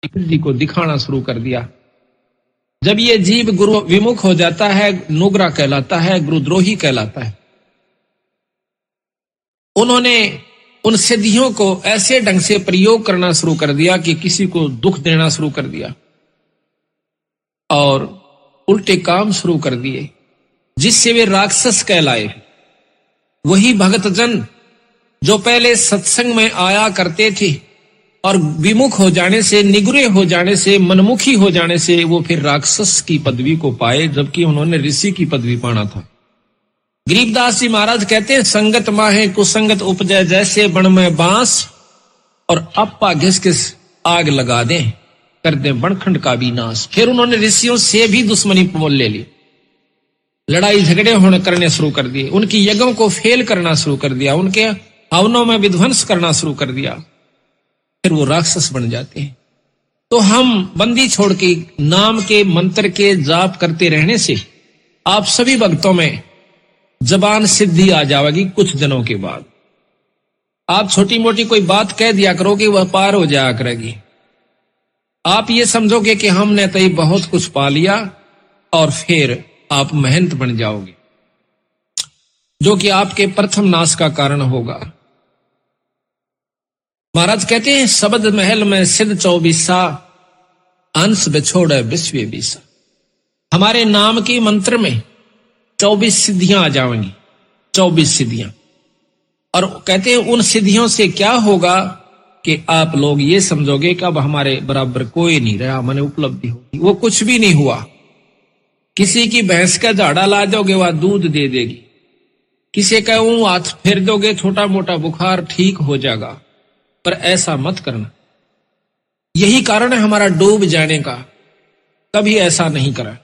सिद्धि को दिखाना शुरू कर दिया। जब ये जीव गुरु विमुख हो जाता है, नुग्रा कहलाता है, गुरुद्रोही कहलाता है। उन्होंने उन सिद्धियों को ऐसे ढंग से प्रयोग करना शुरू कर दिया कि किसी को दुख देना शुरू कर दिया और उल्टे काम शुरू कर दिए, जिससे वे राक्षस कहलाए। वही भक्तजन जो पहले सत्संग में आया करते थे और विमुख हो जाने से, निगुरे हो जाने से, मनमुखी हो जाने से वो फिर राक्षस की पदवी को पाए, जबकि उन्होंने ऋषि की पदवी पाना था। गरीबदास जी महाराज कहते हैं, संगत माहे कुसंगत उपजय, जैसे बण में बांस और अप्पा घिस घिस आग लगा दें, कर दें बनखंड का भी नाश। फिर उन्होंने ऋषियों से भी दुश्मनी मोल ले ली, लड़ाई झगड़े होने करने शुरू कर दिए, उनकी यज्ञों को फेल करना शुरू कर दिया, उनके हवनों में विध्वंस करना शुरू कर दिया। फिर वो राक्षस बन जाते हैं। तो हम बंदी छोड़ के नाम के मंत्र के जाप करते रहने से आप सभी भक्तों में जबान सिद्धि आ जाएगी। कुछ दिनों के बाद आप छोटी मोटी कोई बात कह दिया करोगे, वह पार हो जाया करेगी। आप ये समझोगे कि हमने तो ये बहुत कुछ पा लिया, और फिर आप महंत बन जाओगे, जो कि आपके प्रथम नाश का कारण होगा। महाराज कहते हैं, शब्द महल में सिद्ध 24 अंश बिछोड़े विश्व बीसा। हमारे नाम के मंत्र में 24 सिद्धियां आ जाएंगी, 24 सिद्धियां। और कहते हैं उन सिद्धियों से क्या होगा कि आप लोग ये समझोगे कि अब हमारे बराबर कोई नहीं रहा, मैंने उपलब्धि होगी। वो कुछ भी नहीं हुआ। किसी की भैंस का झाड़ा ला दोगे, वह दूध दे देगी। किसी का हाथ फेर दोगे, छोटा मोटा बुखार ठीक हो जाएगा। पर ऐसा मत करना। यही कारण है हमारा डूब जाने का। कभी ऐसा नहीं करा।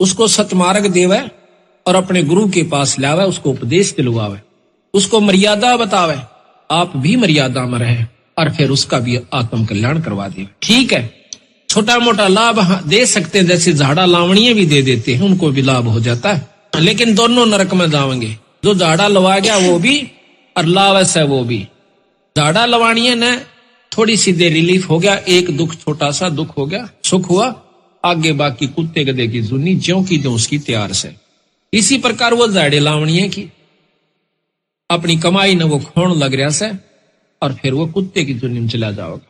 उसको सतमार्ग देवे और अपने गुरु के पास लावे, उसको उपदेश दिलवावे, उसको मर्यादा बतावे, आप भी मर्यादा में रहे, और फिर उसका भी आत्म कल्याण करवा दे। ठीक है, छोटा मोटा लाभ दे सकते हैं, जैसे झाड़ा लावणीय भी दे देते हैं, उनको भी लाभ हो जाता है। लेकिन दोनों नरक में जाएंगे, जो झाड़ा लवा गया वो भी और लावस है वो भी। झाड़ा लवाणीय ने थोड़ी सी देर रिलीफ हो गया, एक दुख, छोटा सा दुख हो गया, सुख हुआ, आगे बाकी कुत्ते गधे की जुनी ज्यों की जो उसकी तैयार से। इसी प्रकार वो झाड़े लावणीय की अपनी कमाई ने वो खोण लग रहा से, और फिर वो कुत्ते की जुनी में चला जाओगा।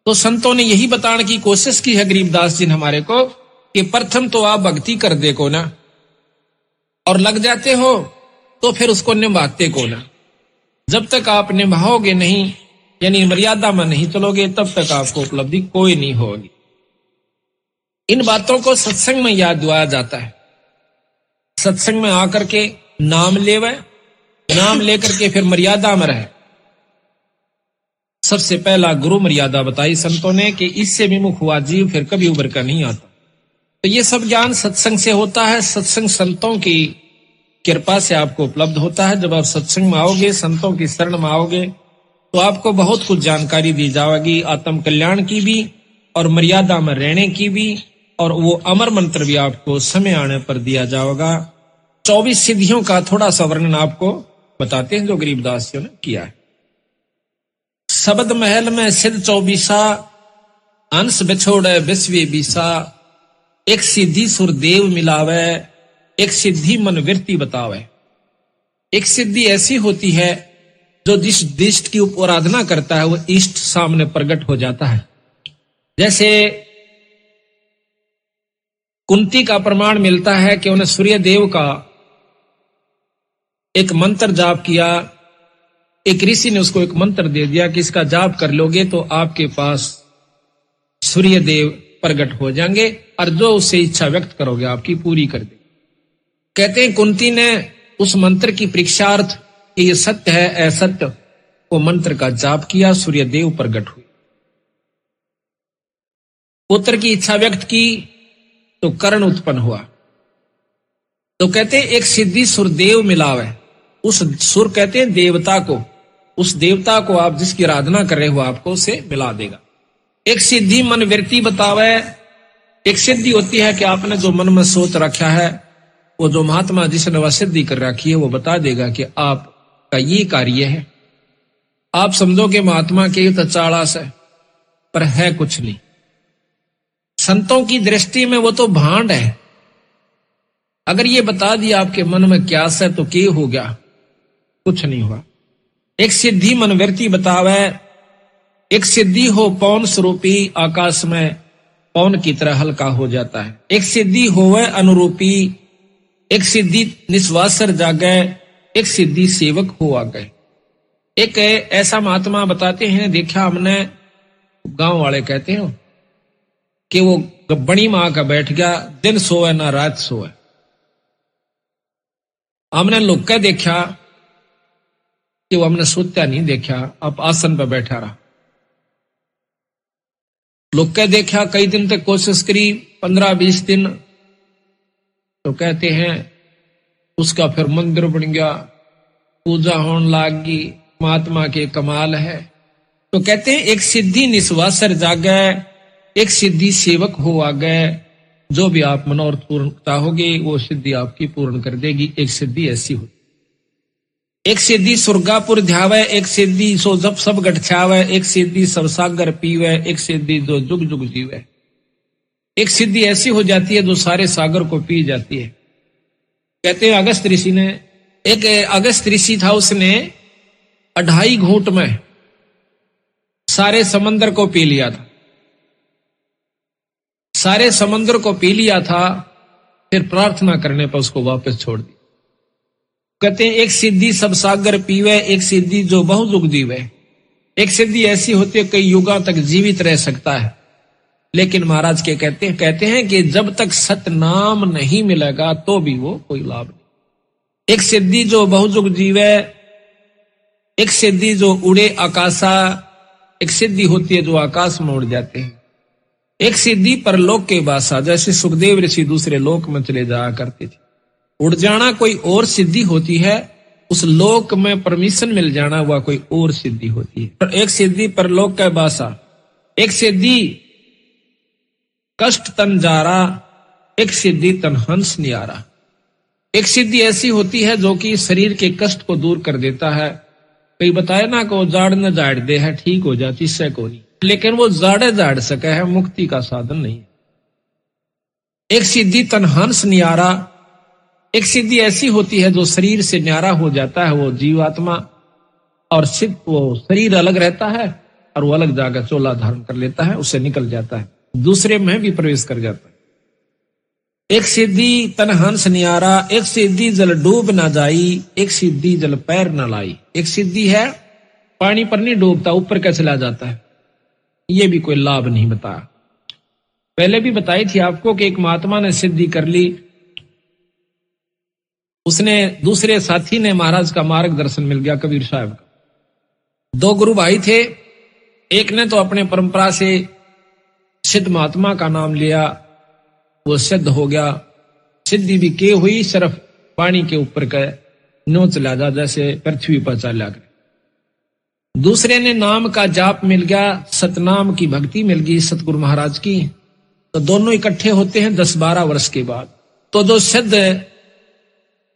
तो संतों ने यही बताने की कोशिश की है गरीबदास जी ने हमारे को, कि प्रथम तो आप भक्ति कर दे को ना, और लग जाते हो तो फिर उसको निभाते को ना। जब तक आप निभाओगे नहीं, यानी मर्यादा में नहीं चलोगे, तब तक आपको उपलब्धि कोई नहीं होगी। इन बातों को सत्संग में याद दिलाया जाता है। सत्संग में आकर के नाम लेवे, नाम लेकर के फिर मर्यादा में रहे। सबसे पहला गुरु मर्यादा बताई संतों ने कि इससे विमुख हुआ जीव फिर कभी उभर कर नहीं आता। तो ये सब ज्ञान सत्संग से होता है, सत्संग संतों की कृपा से आपको उपलब्ध होता है। जब आप सत्संग में आओगे, संतों की शरण में आओगे, तो आपको बहुत कुछ जानकारी दी जाएगी, आत्म कल्याण की भी और मर्यादा में रहने की भी, और वो अमर मंत्र भी आपको समय आने पर दिया जाएगा। 24 सिद्धियों का थोड़ा सा वर्णन आपको बताते हैं जो गरीबदास जी ने किया है। शब्द महल में सिद्ध 24 अंश बिछोड़े विश्व बीसा, एक सिद्धि सुरदेव मिलावे, एक सिद्धि मन वृत्ति बतावे। एक सिद्धि ऐसी होती है जो जिस इष्ट की आराधना करता है वो इष्ट सामने प्रकट हो जाता है। जैसे कुंती का प्रमाण मिलता है कि उन्हें सूर्य देव का एक मंत्र जाप किया। एक ऋषि ने उसको एक मंत्र दे दिया कि इसका जाप कर लोगे तो आपके पास सूर्य देव प्रकट हो जाएंगे, और जो उससे इच्छा व्यक्त करोगे आपकी पूरी कर दे। कहते हैं कुंती ने उस मंत्र की परीक्षार्थ कि ये सत्य है असत्य, वो मंत्र का जाप किया, सूर्य देव प्रकट हुए। पुत्र की इच्छा व्यक्त की तो कर्ण उत्पन्न हुआ। तो कहते हैं एक सिद्धि सुरदेव मिलावे। उस सुर कहते हैं देवता को, उस देवता को आप जिसकी आराधना कर रहे हो आपको उसे मिला देगा। एक सिद्धि मन वृत्ति बतावे। एक सिद्धि होती है कि आपने जो मन में सोच रखा है, वो जो महात्मा जिसने वह सिद्धि कर रखी है वो बता देगा कि आपका ये कार्य है। आप समझो कि महात्मा के तो 40 है, पर है कुछ नहीं। संतों की दृष्टि में वो तो भांड है। अगर ये बता दिया आपके मन में क्या है तो क्या हो गया, कुछ नहीं हुआ। एक सिद्धि मनवर्ती बतावे, एक सिद्धि हो पौन स्वरूपी आकाश में पौन की तरह हल्का हो जाता है। एक सिद्धि होवे अनुरूपी, एक सिद्धि निस्वासर जागे, एक सिद्धि सेवक हो आ गए। एक ऐसा महात्मा बताते हैं, देखा हमने, गांव वाले कहते हैं कि वो बड़ी मां का बैठ गया, दिन सोए ना रात सोए। हमने लोग का देखा कि वो हमने सोता नहीं देखा, अब आसन पर बैठा रहा। लोग का देखा कई दिन तक कोशिश करी, 15-20 दिन, तो कहते हैं उसका फिर मंदिर बन गया, पूजा होने लगी, महात्मा के कमाल है। तो कहते हैं एक सिद्धि निस्वासर जागे, एक सिद्धि सेवक हो आ गए। जो भी आप मनोरथ पूर्ण चाहोगे वो सिद्धि आपकी पूर्ण कर देगी। एक सिद्धि ऐसी हो, एक सिद्धि सुरगापुर ध्यावे, एक सिद्धि सो जब सब गठछावे, एक सिद्धि सब सागर पीवे, एक सिद्धि जो जुग जुग जीवे। एक सिद्धि ऐसी हो जाती है जो सारे सागर को पी जाती है। कहते हैं अगस्त ऋषि ने, एक अगस्त ऋषि था, उसने 2.5 घूंट में सारे समंदर को पी लिया था। सारे समंदर को पी लिया था, फिर प्रार्थना करने पर उसको वापस छोड़ दी। कहते हैं एक सिद्धि सब सागर पीवे, एक सिद्धि जो बहुयुग जीवे। एक सिद्धि ऐसी होती है कई युगों तक जीवित रह सकता है, लेकिन महाराज के कहते हैं कि जब तक सतनाम नहीं मिलेगा तो भी वो कोई लाभ नहीं। एक सिद्धि जो बहुयुग जीवे, एक सिद्धि जो उड़े आकाशा, एक सिद्धि होती है जो आकाश में उड़ जाते हैं। एक सिद्धि परलोक के बासा, जैसे सुखदेव ऋषि दूसरे लोक में चले जाया करते थे। उड़ जाना कोई और सिद्धि होती है, उस लोक में परमिशन मिल जाना वह कोई और सिद्धि होती है। एक सिद्धि परलोक का बासा, एक सिद्धि कष्ट तन जारा, एक सिद्धि तन हंस नियारा। एक सिद्धि ऐसी होती है जो कि शरीर के कष्ट को दूर कर देता है। कई बताए ना को जाड़ न जाड़ दे है, ठीक हो जाती से को नहीं, लेकिन वो जाड़े जाड़ सके है, मुक्ति का साधन नहीं। एक सिद्धि तन हंस नियारा, एक सिद्धि ऐसी होती है जो शरीर से न्यारा हो जाता है वो जीवात्मा, और सिद्ध वो शरीर अलग रहता है और वो अलग जाकर चोला धारण कर लेता है, उससे निकल जाता है, दूसरे में भी प्रवेश कर जाता है। एक सिद्धि तन हंस नियारा, एक सिद्धि जल डूब ना जाई, एक सिद्धि जल पैर न लाई। एक सिद्धि है पानी पर नहीं डूबता, ऊपर का चला जाता है, ये भी कोई लाभ नहीं बताया। पहले भी बताई थी आपको कि एक महात्मा ने सिद्धि कर ली, उसने दूसरे साथी ने महाराज का मार्गदर्शन मिल गया, कबीर साहब का। 2 गुरु भाई थे, एक ने तो अपने परंपरा से सिद्ध महात्मा का नाम लिया, वो सिद्ध हो गया, सिद्धि भी के हुई, सिर्फ पानी के ऊपर का नो चला जा, जैसे पृथ्वी पर चला गया। दूसरे ने नाम का जाप मिल गया, सतनाम की भक्ति मिल गई सतगुरु महाराज की। तो दोनों इकट्ठे होते हैं 10-12 वर्ष के बाद। तो जो सिद्ध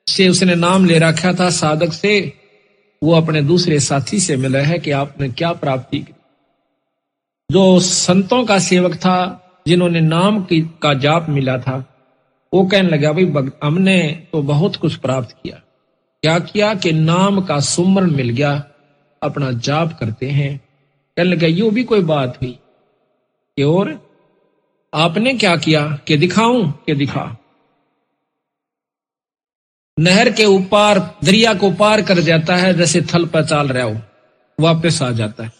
से उसने नाम ले रखा था साधक से, वो अपने दूसरे साथी से मिला है कि आपने क्या प्राप्ति की। जो संतों का सेवक था, जिन्होंने नाम का जाप मिला था, वो कहने लगा भाई हमने तो बहुत कुछ प्राप्त किया। क्या किया कि नाम का सुमरण मिल गया, अपना जाप करते हैं। कहने लगा यूं भी कोई बात हुई कि और आपने क्या किया कि दिखाऊं कि दिखा। नहर के ऊपर दरिया को पार कर जाता है, जैसे थल पर चाल रहा हो, वापस आ जाता है।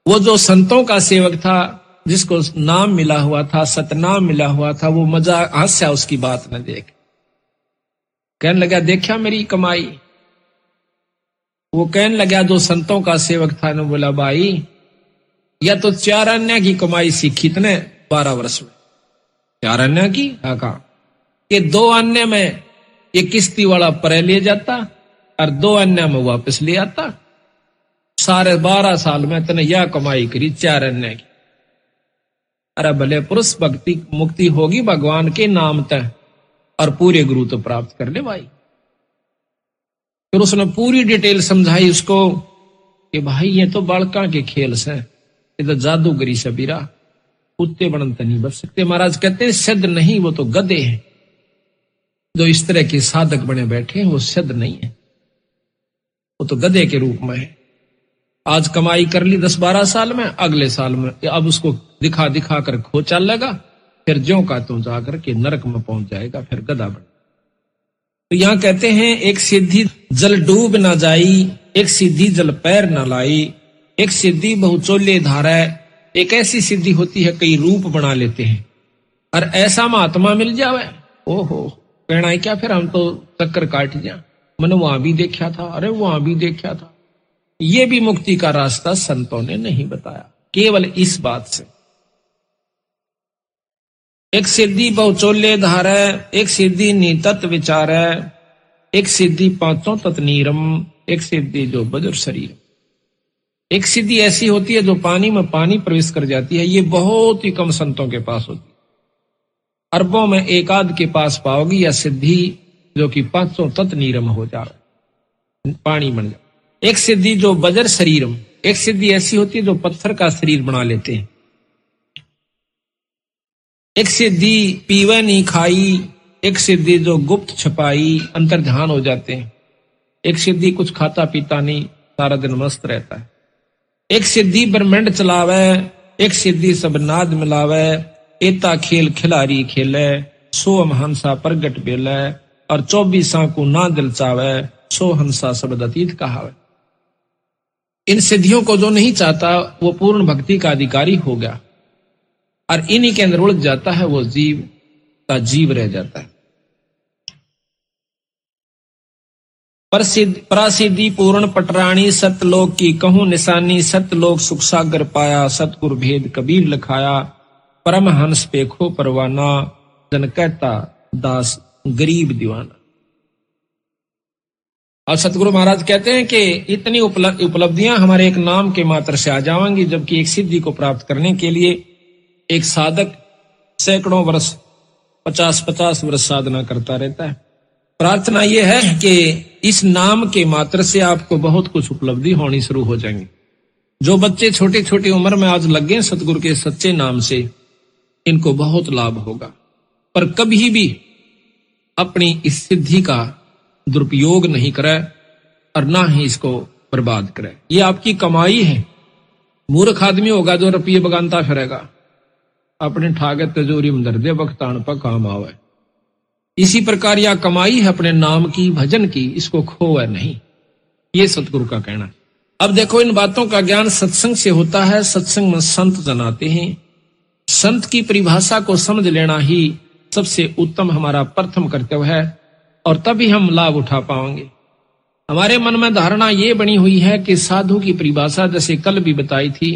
वो जो संतों का सेवक था, जिसको नाम मिला हुआ था, सतनाम मिला हुआ था, वो मजा हास्या उसकी बात न देख। कहने लगा देखा मेरी कमाई। वो कहने लगा जो संतों का सेवक था ने बोला भाई या तो 4 अन्य की कमाई सीखी तने 12 वर्ष में। 4 अन्य की कहा कि 2 अन्य में ये किस्ती वाला परे ले जाता और 2 अन्य में वापस ले आता। सारे 12 साल में तने यह कमाई करी 4 अन्य की। अरे भले पुरुष भक्ति मुक्ति होगी भगवान के नाम तय और पूरे गुरु तो प्राप्त कर ले भाई। फिर उसने पूरी डिटेल समझाई उसको कि भाई ये तो बालका के खेल से, ये तो जादूगरी सबीरा, कुत्ते बनते नहीं बच सकते। महाराज कहते हैं सिद्ध नहीं, वो तो गधे हैं। जो इस तरह के साधक बने बैठे हैं वो सिद्ध नहीं है, वो तो गधे के रूप में है। आज कमाई कर ली 10-12 साल में, अगले साल में अब उसको दिखा दिखा कर खो चल लेगा, फिर ज्यों का त्यों जाकर के नरक में पहुंच जाएगा, फिर गधा बन। तो यहां कहते हैं एक सिद्धि जल डूब ना जाई, एक सिद्धि जल पैर ना लाई, एक सिद्धि बहुचोले धारा। एक ऐसी सिद्धि होती है कई रूप बना लेते हैं, और ऐसा महात्मा मिल जावे, ओहो कहना है क्या, फिर हम तो चक्कर काट जा, मैंने वहां भी देखा था, अरे वहां भी देखा था। ये भी मुक्ति का रास्ता संतों ने नहीं बताया, केवल इस बात से। एक सिद्धि बहुचोले धार, एक सिद्धि नितत विचार, एक सिद्धि पांचों तत् नीरम, एक सिद्धि जो बज्र शरीर। एक सिद्धि ऐसी होती है जो पानी में पानी प्रवेश कर जाती है, ये बहुत ही कम संतों के पास होती है। अरबों में एक आध के पास पाओगी या सिद्धि जो कि पांचों तत् नीरम हो जाए, पानी बन जाए। एक सिद्धि जो बज्र शरीरम, एक सिद्धि ऐसी होती है जो पत्थर का शरीर बना लेते हैं। एक सिद्धि पीवे नहीं खाई, एक सिद्धि जो गुप्त छपाई, अंतर्ध्यान हो जाते हैं। एक सिद्धि कुछ खाता पीता नहीं, सारा दिन मस्त रहता है। एक सिद्धि ब्रह्मांड चलावे, एक सिद्धि सब नाद मिलावे, एता खेल खिलारी खेले, सो हंसा प्रगट बेले, और 24 को ना दिल चावे, सो हंसा शब्द अतीत कहावे। इन सिद्धियों को जो नहीं चाहता वो पूर्ण भक्ति का अधिकारी हो गया, और इन्हीं के अंदर उलझ जाता है, वो जीव का जीव रह जाता है। प्रसिद्धि पूर्ण पटरानी, सतलोक की कहूं निशानी, सतलोक सुख सागर पाया, सतगुर भेद कबीर लिखाया, परमहंस पेखो परवाना, जन कहता दास गरीब दीवाना। और सतगुरु महाराज कहते हैं कि इतनी उपलब्धियां हमारे एक नाम के मात्र से आ जाएंगी, जबकि एक सिद्धि को प्राप्त करने के लिए एक साधक सैकड़ों वर्ष 50-50 वर्ष साधना करता रहता है। प्रार्थना यह है कि इस नाम के मात्र से आपको बहुत कुछ उपलब्धि होनी शुरू हो जाएंगी। जो बच्चे छोटी छोटी उम्र में आज लगे सतगुरु के सच्चे नाम से, इनको बहुत लाभ होगा। पर कभी भी अपनी इस सिद्धि का दुरुपयोग नहीं करे और ना ही इसको बर्बाद करे। ये आपकी कमाई है। मूर्ख आदमी होगा जो रुपये बगानता फिरेगा, अपने ठागे तिजोरी में धर दे, बख्तान पर काम आवे। इसी प्रकार यह कमाई है अपने नाम की, भजन की, इसको खोए नहीं, ये सतगुरु का कहना है। अब देखो, इन बातों का ज्ञान सत्संग से होता है। सत्संग में संत जनाते हैं। संत की परिभाषा को समझ लेना ही सबसे उत्तम हमारा प्रथम कर्तव्य है, और तभी हम लाभ उठा पाएंगे। हमारे मन में धारणा ये बनी हुई है कि साधु की परिभाषा जैसे कल भी बताई थी,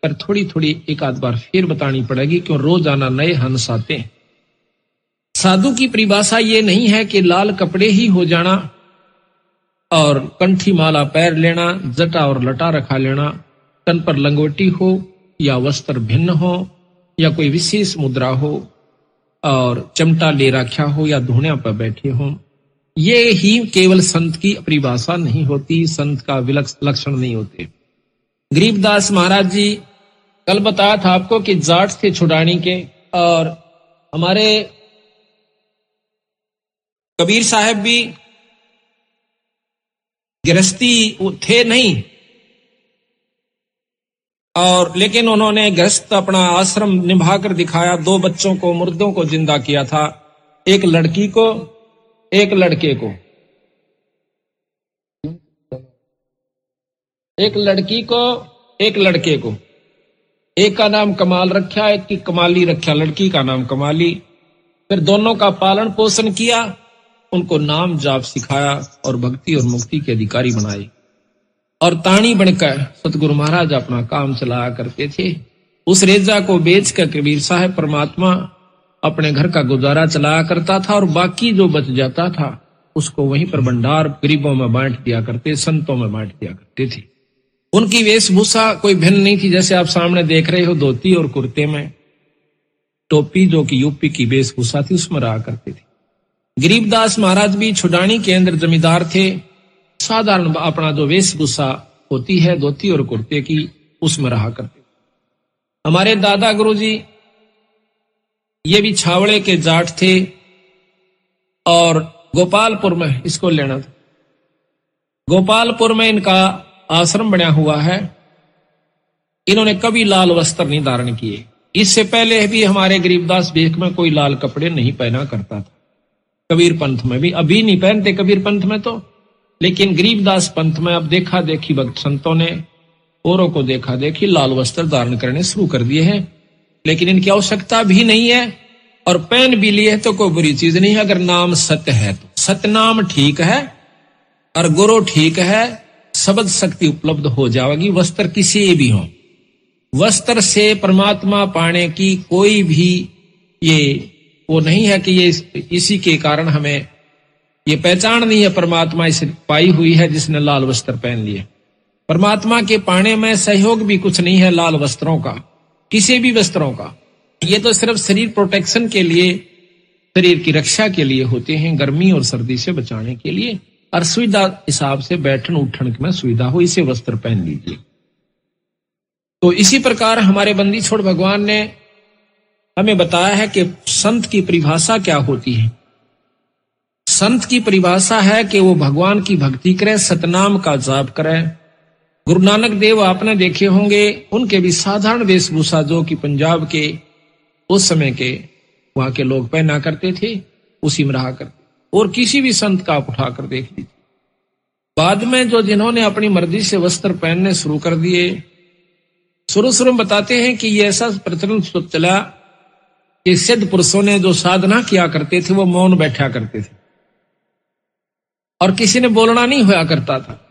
पर थोड़ी थोड़ी एक आध बार फिर बतानी पड़ेगी, क्यों रोजाना नए हंस आते हैं। साधु की परिभाषा ये नहीं है कि लाल कपड़े ही हो जाना और कंठी माला पैर लेना, जटा और लटा रखा लेना, तन पर लंगोटी हो या वस्त्र भिन्न हो या कोई विशेष मुद्रा हो और चिमटा ले रखा हो या धुनिया पर बैठे हो। ये ही केवल संत की परिभाषा नहीं होती, संत का लक्षण नहीं होते। गरीबदास महाराज जी कल बताया था आपको कि जाट थे छुड़ानी के, और हमारे कबीर साहब भी गृहस्थी थे नहीं, और लेकिन उन्होंने गृहस्थ अपना आश्रम निभाकर दिखाया। 2 बच्चों को, मुर्दों को जिंदा किया था, एक लड़की को, एक लड़के को। एक लड़की को, एक लड़के को। एक का नाम कमाल रखा, एक की कमाली रखा, लड़की का नाम कमाली। फिर दोनों का पालन पोषण किया, उनको नाम जाप सिखाया और भक्ति और मुक्ति के अधिकारी बनाए। और ताणी बनकर सतगुरु महाराज अपना काम चलाया करते थे। उस रेजा को बेचकर कबीर साहब परमात्मा अपने घर का गुजारा चलाया करता था, और बाकी जो बच जाता था उसको वहीं पर भंडार गरीबों में बांट दिया करते, संतों में बांट दिया करते थे। उनकी वेशभूषा कोई भिन्न नहीं थी। जैसे आप सामने देख रहे हो, धोती और कुर्ते में टोपी जो कि यूपी की वेशभूषा थी, उसमें रहा करते थे। गरीबदास महाराज भी छुड़ानी के अंदर जमींदार थे। साधारण अपना जो वेशभूषा होती है धोती और कुर्ते की, उसमें रहा करते। हमारे दादा गुरुजी ये भी छावड़े के जाट थे और गोपालपुर में इसको लेना था। गोपालपुर में इनका आश्रम बना हुआ है। इन्होंने कभी लाल वस्त्र नहीं धारण किए। इससे पहले भी हमारे गरीबदास बेख में कोई लाल कपड़े नहीं पहना करता था। कबीर पंथ में भी अभी नहीं पहनते कबीर पंथ में तो, लेकिन गरीबदास पंथ में अब देखा देखी भक्त संतों ने औरों को देखा देखी लाल वस्त्र धारण करने शुरू कर दिए हैं। लेकिन इनकी आवश्यकता भी नहीं है और पहन भी लिए तो कोई बुरी चीज नहीं है अगर नाम सत्य है तो। सतनाम ठीक है और गुरु ठीक है, शब्द शक्ति उपलब्ध हो जाएगी। वस्त्र किसी भी हो, वस्त्र से परमात्मा पाने की कोई भी ये वो नहीं है कि ये इसी के कारण हमें ये पहचान नहीं है। परमात्मा इसे पाई हुई है जिसने लाल वस्त्र पहन लिए। परमात्मा के पाने में सहयोग भी कुछ नहीं है लाल वस्त्रों का, किसी भी वस्त्रों का। ये तो सिर्फ शरीर प्रोटेक्शन के लिए, शरीर की रक्षा के लिए होते हैं, गर्मी और सर्दी से बचाने के लिए, और सुविधा हिसाब से बैठन उठन में सुविधा हो इसे वस्त्र पहन लीजिए। तो इसी प्रकार हमारे बंदी छोड़ भगवान ने हमें बताया है कि संत की परिभाषा क्या होती है। संत की परिभाषा है कि वो भगवान की भक्ति करे, सतनाम का जाप करे। गुरु नानक देव आपने देखे होंगे, उनके भी साधारण वेशभूषा जो कि पंजाब के उस समय के वहां के लोग पहना करते थे उसी में रहा करते। और किसी भी संत का आप उठाकर देख लीजिए, बाद में जो जिन्होंने अपनी मर्जी से वस्त्र पहनने शुरू कर दिए, शुरू शुरू में बताते हैं कि ये ऐसा प्रचलन चला कि सिद्ध पुरुषों ने जो साधना किया करते थे वो मौन बैठा करते थे और किसी ने बोलना नहीं होया करता था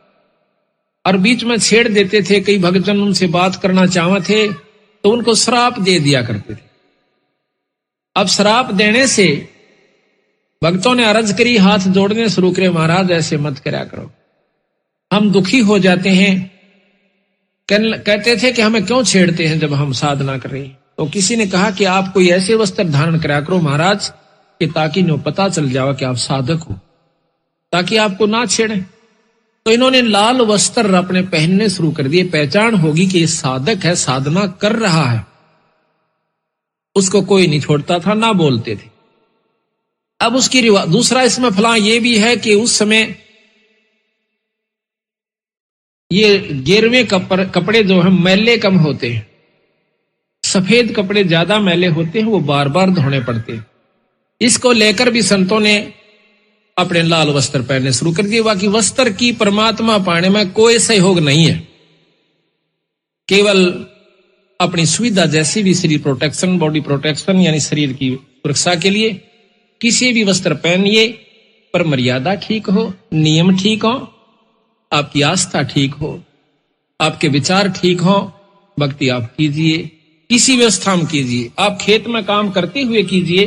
और बीच में छेड़ देते थे। कई भक्तजन उनसे बात करना चाहते थे तो उनको श्राप दे दिया करते थे। अब श्राप देने से भक्तों ने अर्ज करी, हाथ जोड़ने शुरू करे, महाराज ऐसे मत करा करो, हम दुखी हो जाते हैं। कहते थे कि हमें क्यों छेड़ते हैं जब हम साधना कर रहे हैं। तो किसी ने कहा कि आप कोई ऐसे वस्त्र धारण करा करो महाराज कि ताकि नो पता चल जाए कि आप साधक हो, ताकि आपको ना छेड़े। तो इन्होंने लाल वस्त्र अपने पहनने शुरू कर दिए। पहचान होगी कि ये साधक है, साधना कर रहा है। उसको कोई नहीं छोड़ता था, ना बोलते थे। अब उसकी दूसरा इसमें फला ये भी है कि उस समय ये गेरवे कपड़े जो है मैले कम होते हैं, सफेद कपड़े ज्यादा मैले होते हैं, वो बार बार धोने पड़ते हैं। इसको लेकर भी संतों ने अपने लाल वस्त्र पहनने शुरू कर दिए। बाकी वस्त्र की परमात्मा पाने में कोई सहयोग नहीं है, केवल अपनी सुविधा जैसी भी शरीर प्रोटेक्शन, बॉडी प्रोटेक्शन यानी शरीर की सुरक्षा के लिए किसी भी वस्त्र पहनिए, पर मर्यादा ठीक हो, नियम ठीक हो, आपकी आस्था ठीक हो, आपके विचार ठीक हो, भक्ति आप कीजिए, किसी व्यवस्था में कीजिए। आप खेत में काम करते हुए कीजिए,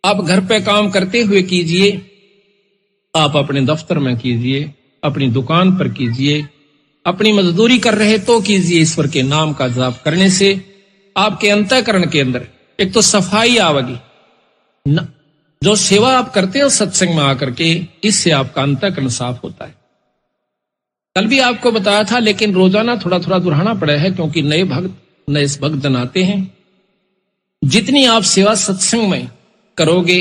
आप घर पे काम करते हुए कीजिए, आप अपने दफ्तर में कीजिए, अपनी दुकान पर कीजिए, अपनी मजदूरी कर रहे तो कीजिए। ईश्वर के नाम का जाप करने से आपके अंतःकरण के अंदर एक तो सफाई आवेगी। जो सेवा आप करते हो सत्संग में आकर के, इससे आपका अंतःकरण साफ होता है। कल भी आपको बताया था, लेकिन रोजाना थोड़ा थोड़ा दोहराना पड़ा है क्योंकि नए भक्तजन आते हैं। जितनी आप सेवा सत्संग में करोगे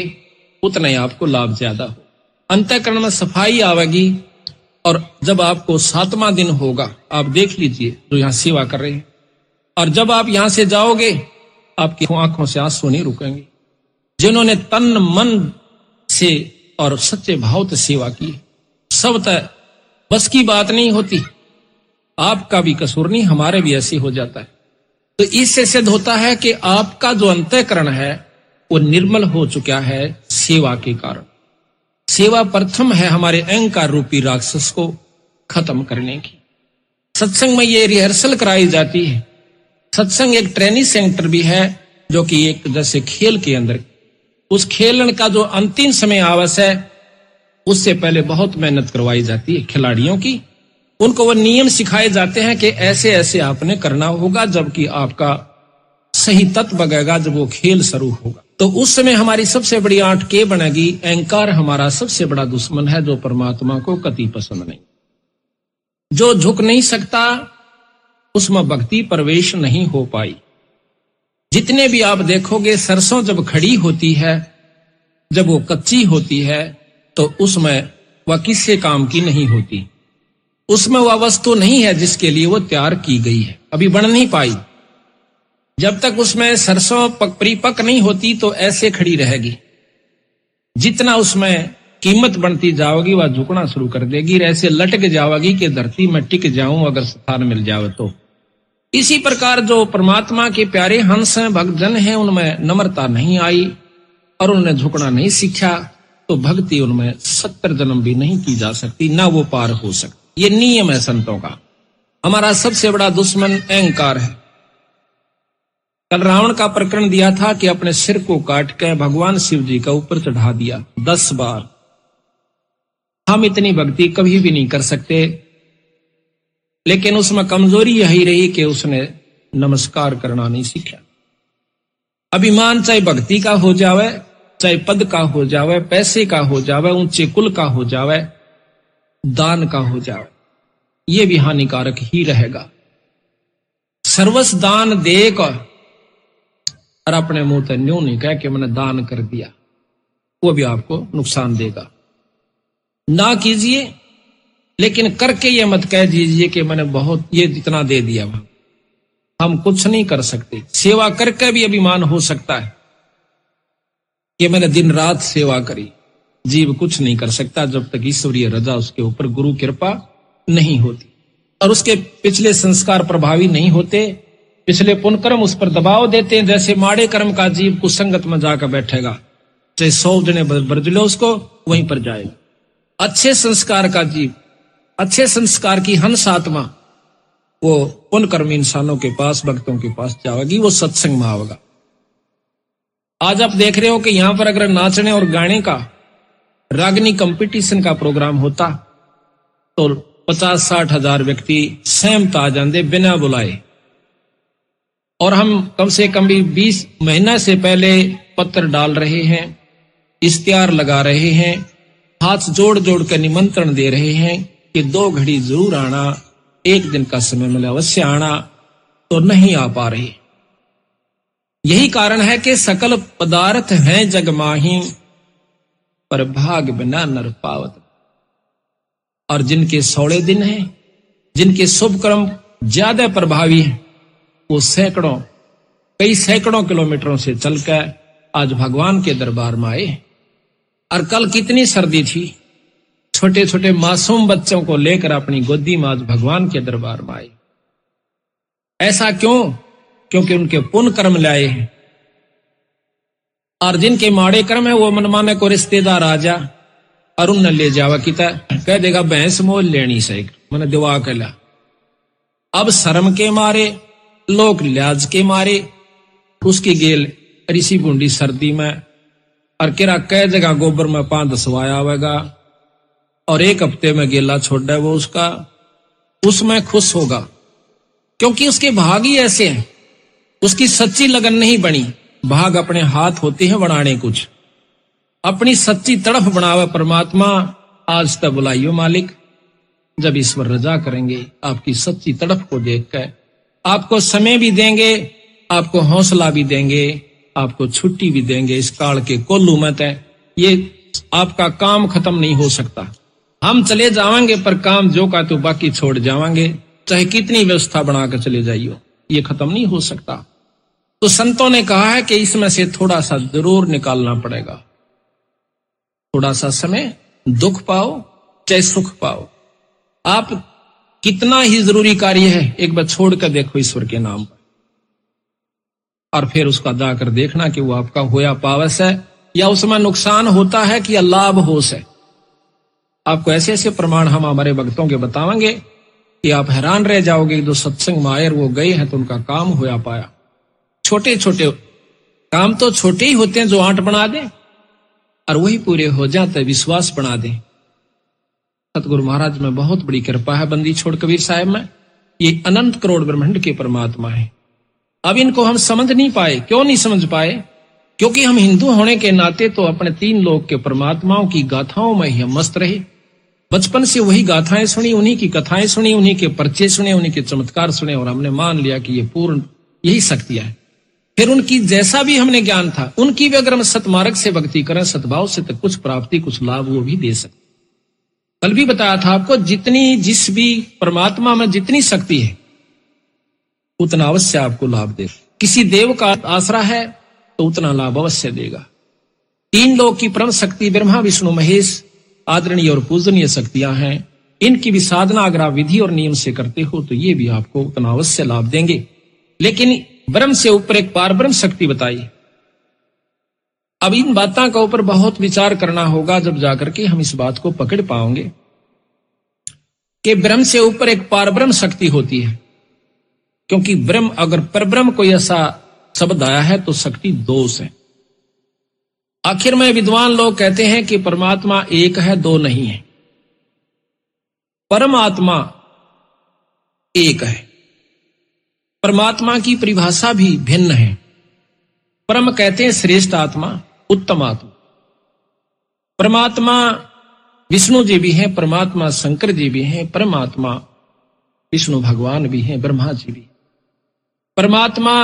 उतना ही आपको लाभ ज्यादा हो, अंतःकरण में सफाई आवेगी। और जब आपको 7वां दिन होगा, आप देख लीजिए जो यहां सेवा कर रहे हैं, और जब आप यहां से जाओगे आपकी आंखों से आंसू नहीं रुकेंगे। जिन्होंने तन मन से और सच्चे भाव से सेवा की, सब तय बस की बात नहीं होती। आपका भी कसूर नहीं, हमारे भी ऐसे हो जाता है। तो इससे सिद्ध होता है कि आपका जो अंतःकरण है वो निर्मल हो चुका है सेवा के कारण। सेवा प्रथम है हमारे अहंकार रूपी राक्षस को खत्म करने की। सत्संग में ये रिहर्सल कराई जाती है। सत्संग एक ट्रेनिंग सेंटर भी है, जो कि एक जैसे खेल के अंदर, उस खेलन का जो अंतिम समय आवश्यक है उससे पहले बहुत मेहनत करवाई जाती है खिलाड़ियों की। उनको वो नियम सिखाए जाते हैं कि ऐसे ऐसे आपने करना होगा, जबकि आपका सही तत्व बगेगा जब वो खेल शुरू होगा। तो उस समय हमारी सबसे बड़ी आंट के बनेगी। अहंकार हमारा सबसे बड़ा दुश्मन है, जो परमात्मा को कति पसंद नहीं। जो झुक नहीं सकता उसमें भक्ति प्रवेश नहीं हो पाई। जितने भी आप देखोगे सरसों जब खड़ी होती है, जब वो कच्ची होती है, तो उसमें वह किसी काम की नहीं होती। उसमें वह वस्तु नहीं है जिसके लिए वो तैयार की गई है, अभी बन नहीं पाई। जब तक उसमें सरसों परिपक्व नहीं होती तो ऐसे खड़ी रहेगी। जितना उसमें कीमत बढ़ती जाओगी वह झुकना शुरू कर देगी, ऐसे लटक जाओगी कि धरती में टिक जाऊं अगर स्थान मिल जावे तो। इसी प्रकार जो परमात्मा के प्यारे हंस हैं, भक्तजन हैं, उनमें नम्रता नहीं आई और उन्होंने झुकना नहीं सीखा, तो भक्ति उनमें 70 जन्म भी नहीं की जा सकती, ना वो पार हो सकती। ये नियम है संतों का। हमारा सबसे बड़ा दुश्मन अहंकार है। कल रावण का प्रकरण दिया था कि अपने सिर को काट के भगवान शिव जी का ऊपर चढ़ा दिया 10 बार। हम इतनी भक्ति कभी भी नहीं कर सकते, लेकिन उसमें कमजोरी यही रही कि उसने नमस्कार करना नहीं सीखा। अभिमान चाहे भक्ति का हो जावे, चाहे पद का हो जावे, पैसे का हो जावे, ऊंचे कुल का हो जावे, दान का हो जावे, ये भी हानिकारक ही रहेगा। सर्वस्व दान देकर और अपने मुंह से न्यू नहीं कह के मैंने दान कर दिया, वो भी आपको नुकसान देगा। ना कीजिए, लेकिन करके ये मत कह दीजिए कि मैंने बहुत ये जितना दे दिया। हम कुछ नहीं कर सकते। सेवा करके भी अभिमान हो सकता है कि मैंने दिन रात सेवा करी। जीव कुछ नहीं कर सकता जब तक ईश्वरीय रजा उसके ऊपर, गुरु कृपा नहीं होती और उसके पिछले संस्कार प्रभावी नहीं होते, पिछले पुण्य कर्म उस पर दबाव देते हैं। जैसे माड़े कर्म का जीव कुसंगत में जाकर बैठेगा, चाहे 100 जने बरज लो उसको, वहीं पर जाएगा। अच्छे संस्कार का जीव, अच्छे संस्कार की हंस आत्मा, वो पुण्य कर्मी इंसानों के पास, भक्तों के पास जाएगी, वो सत्संग में आवेगा। आज आप देख रहे हो कि यहां पर अगर नाचने और गाने का रागनी कंपटीशन का प्रोग्राम होता तो 50-60 हजार व्यक्ति सहमत आ जाते बिना बुलाए। और हम कम से कम भी 20 महीना से पहले पत्र डाल रहे हैं, इश्तिहार लगा रहे हैं, हाथ जोड़ जोड़ कर निमंत्रण दे रहे हैं कि 2 घड़ी जरूर आना, 1 दिन का समय मिले अवश्य आना, तो नहीं आ पा रहे। यही कारण है कि सकल पदार्थ हैं जग माही, पर भाग बिना नर पावत। और जिनके 16 दिन हैं, जिनके शुभ कर्म ज्यादा प्रभावी हैं, वो कई सैकड़ों किलोमीटरों से चलकर आज भगवान के दरबार में आए। और कल कितनी सर्दी थी, छोटे छोटे मासूम बच्चों को लेकर अपनी गोदी में आज भगवान के दरबार में आए। ऐसा क्यों? क्योंकि उनके पुण्य कर्म लाए हैं। और जिनके माड़े कर्म है वो मनमाने को रिश्तेदार आ जा और उन ले जावा किता कह देगा भैंस मोल लेनी से मैंने दिवा के ला। अब शर्म के मारे, लोक लिहाज के मारे उसकी गेल ऋषि बूंदी सर्दी में और किरा कई जगह गोबर में 5-10 वाया आवेगा और 1 हफ्ते में गेला छोड़ दे वो उसका, उसमें खुश होगा क्योंकि उसके भाग ही ऐसे हैं। उसकी सच्ची लगन नहीं बनी। भाग अपने हाथ होते हैं बनाने, कुछ अपनी सच्ची तड़फ बनावे परमात्मा। आज तक बुलाइयो मालिक, जब ईश्वर रजा करेंगे आपकी सच्ची तड़फ को देखकर आपको समय भी देंगे, आपको हौसला भी देंगे, आपको छुट्टी भी देंगे। इस काल के कोल्लू में तय ये आपका काम खत्म नहीं हो सकता। हम चले जाएंगे पर काम जो का तो बाकी छोड़ जाएंगे, चाहे कितनी व्यवस्था बनाकर चले जाइयो, ये खत्म नहीं हो सकता। तो संतों ने कहा है कि इसमें से थोड़ा सा जरूर निकालना पड़ेगा। थोड़ा सा समय दुख पाओ चाहे सुख पाओ, आप कितना ही जरूरी कार्य है एक बार छोड़ कर देखो ईश्वर के नाम पर, और फिर उसका जाकर देखना कि वो आपका होया पावस है या उसमें नुकसान होता है कि लाभ होश है। आपको ऐसे ऐसे प्रमाण हम हमारे भक्तों के बताएंगे कि आप हैरान रह जाओगे। जो सत्संग में आए वो गए हैं तो उनका काम होया पाया। छोटे छोटे काम तो छोटे ही होते हैं जो आंट बना दें और वही पूरे हो जाते विश्वास बना दें। सतगुरु महाराज में बहुत बड़ी कृपा है। बंदी छोड़ कबीर साहब में ये अनंत करोड़ ब्रह्मांड के परमात्मा है। अब इनको हम समझ नहीं पाए। क्यों नहीं समझ पाए? क्योंकि हम हिंदू होने के नाते तो अपने 3 लोक के परमात्माओं की गाथाओं में ही हम मस्त रहे। बचपन से वही गाथाएं सुनी, उन्हीं की कथाएं सुनी, उन्हीं के पर्चे सुने, उन्हीं के चमत्कार सुने और हमने मान लिया कि ये पूर्ण यही शक्तियां हैं। फिर उनकी जैसा भी हमने ज्ञान था, उनकी भी अगर हम सतमार्ग से भक्ति करें, सद्भाव से, तो कुछ प्राप्ति, कुछ लाभ वो भी दे सकते। कल भी बताया था आपको, जितनी जिस भी परमात्मा में जितनी शक्ति है उतना अवश्य आपको लाभ दे। किसी देव का आसरा है तो उतना लाभ अवश्य देगा। तीन लोक की परम शक्ति ब्रह्मा विष्णु महेश आदरणीय और पूजनीय शक्तियां हैं। इनकी भी साधना अगर आप विधि और नियम से करते हो तो ये भी आपको उतना अवश्य लाभ देंगे। लेकिन ब्रह्म से ऊपर एक पार ब्रह्म शक्ति बताई। अब इन बातों का ऊपर बहुत विचार करना होगा, जब जाकर के हम इस बात को पकड़ पाएंगे कि ब्रह्म से ऊपर एक पार ब्रह्म शक्ति होती है। क्योंकि ब्रह्म, अगर परब्रह्म कोई ऐसा शब्द आया है तो शक्ति दोष है। आखिर में विद्वान लोग कहते हैं कि परमात्मा एक है, दो नहीं है। परमात्मा एक है। परमात्मा की परिभाषा भी भिन्न है। परम कहते हैं श्रेष्ठ आत्मा, उत्तम आत्मा। परमात्मा विष्णु जी भी हैं, परमात्मा शंकर जी भी हैं, परमात्मा विष्णु भगवान भी हैं, ब्रह्मा जी भी। परमात्मा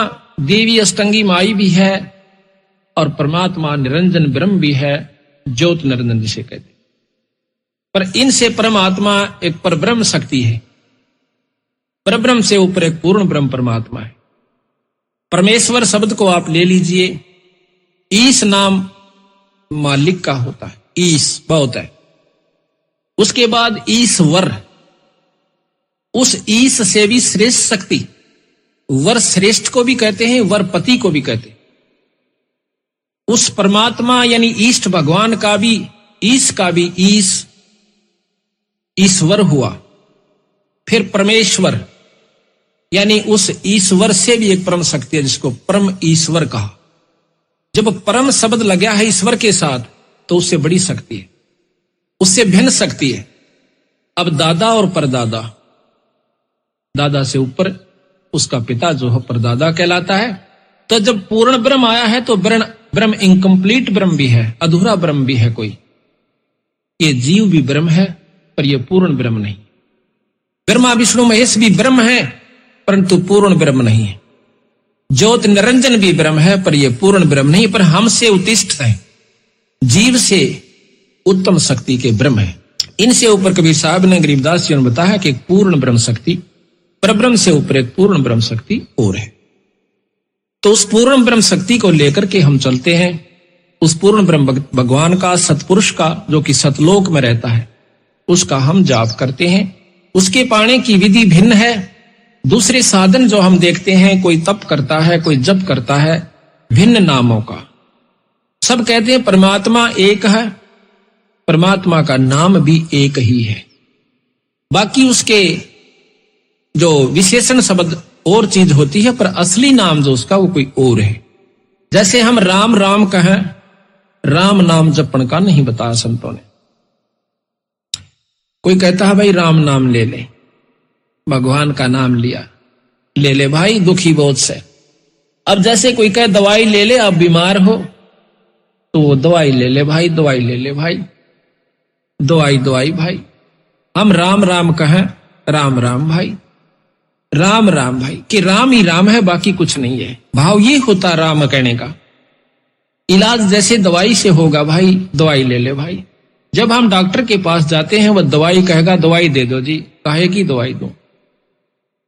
देवी अष्टंगी माई भी है और परमात्मा निरंजन ब्रह्म भी है, ज्योत निरंजन जिसे कहते हैं। पर इनसे परमात्मा एक परब्रह्म शक्ति है। परब्रह्म से ऊपर एक पूर्ण ब्रह्म परमात्मा है। परमेश्वर शब्द को आप ले लीजिए, ईश नाम मालिक का होता है, ईश बहुत है। उसके बाद ईश्वर, उस ईश से भी श्रेष्ठ शक्ति, वर श्रेष्ठ को भी कहते हैं, वर पति को भी कहते हैं। उस परमात्मा यानी ईष्ट भगवान का भी, ईश का भी ईश ईश्वर हुआ। फिर परमेश्वर यानी उस ईश्वर से भी एक परम शक्ति है जिसको परम ईश्वर कहा। जब परम शब्द लग गया है ईश्वर के साथ तो उससे बड़ी शक्ति है, उससे भिन्न शक्ति है। अब दादा और परदादा, दादा से ऊपर उसका पिता जो है परदादा कहलाता है। तो जब पूर्ण ब्रह्म आया है तो ब्रह्म इनकम्प्लीट ब्रह्म भी है, अधूरा ब्रह्म भी है कोई। ये जीव भी ब्रह्म है पर यह पूर्ण ब्रह्म नहीं। ब्रह्मा विष्णु महेश भी ब्रह्म है परंतु पूर्ण ब्रह्म नहीं है। ज्योत निरंजन भी ब्रह्म है पर यह पूर्ण ब्रह्म नहीं, पर हमसे उत्तिष्ठ है, जीव से उत्तम शक्ति के ब्रह्म है। इनसे ऊपर कबीर साहब ने, गरीबदास जी ने बताया कि एक पूर्ण ब्रह्म शक्ति, परब्रह्म से ऊपर एक पूर्ण ब्रह्म शक्ति और है। तो उस पूर्ण ब्रह्म शक्ति को लेकर के हम चलते हैं। उस पूर्ण ब्रह्म भगवान का, सतपुरुष का, जो कि सतलोक में रहता है, उसका हम जाप करते हैं। उसके पाने की विधि भिन्न है। दूसरे साधन जो हम देखते हैं, कोई तप करता है, कोई जप करता है, भिन्न नामों का। सब कहते हैं परमात्मा एक है, परमात्मा का नाम भी एक ही है। बाकी उसके जो विशेषण शब्द और चीज होती है, पर असली नाम जो उसका वो कोई और है। जैसे हम राम राम कहें, राम नाम जपण का नहीं बताया संतों ने। कोई कहता है भाई राम नाम ले ले, भगवान का नाम लिया, ले ले भाई, दुखी बहुत से। अब जैसे कोई कहे दवाई ले ले, अब बीमार हो तो वो दवाई ले ले भाई, दवाई ले ले भाई, दवाई दवाई भाई। हम राम राम कहें, राम राम भाई, राम राम भाई, कि राम ही राम है, बाकी कुछ नहीं है। भाव ये होता राम कहने का। इलाज जैसे दवाई से होगा भाई, दवाई ले ले भाई। जब हम डॉक्टर के पास जाते हैं, वह दवाई कहेगा, दवाई दे दो जी, काहे की दवाई दो।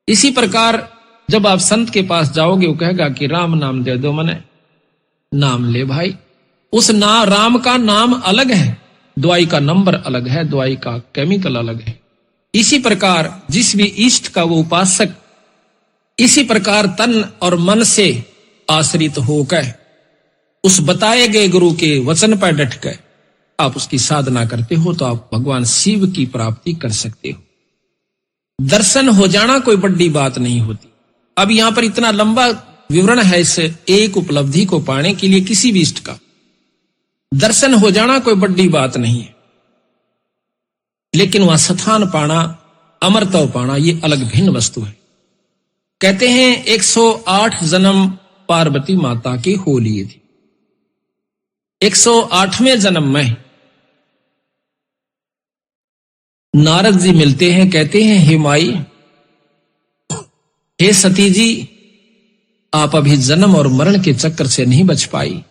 इसी प्रकार जब आप संत के पास जाओगे, वो कहेगा कि राम नाम दे दो, मने नाम ले भाई। उस राम का नाम अलग है, दवाई का नंबर अलग है, दवाई का केमिकल अलग है। इसी प्रकार जिस भी इष्ट का वो उपासक, इसी प्रकार तन और मन से आश्रित होकर उस बताए गए गुरु के वचन पर डट कर आप उसकी साधना करते हो तो आप भगवान शिव की प्राप्ति कर सकते हो। दर्शन हो जाना कोई बड़ी बात नहीं होती। अब यहां पर इतना लंबा विवरण है इस एक उपलब्धि को पाने के लिए। किसी भी इष्ट का दर्शन हो जाना कोई बड़ी बात नहीं है, लेकिन वह स्थान पाना, अमरत्व पाना, ये अलग भिन्न वस्तु है। कहते हैं 108 जन्म पार्वती माता के हो लिए थे। 108वें जन्म में नारद जी मिलते हैं, कहते हैं हे माई, हे सती जी, आप अभी जन्म और मरण के चक्कर से नहीं बच पाई।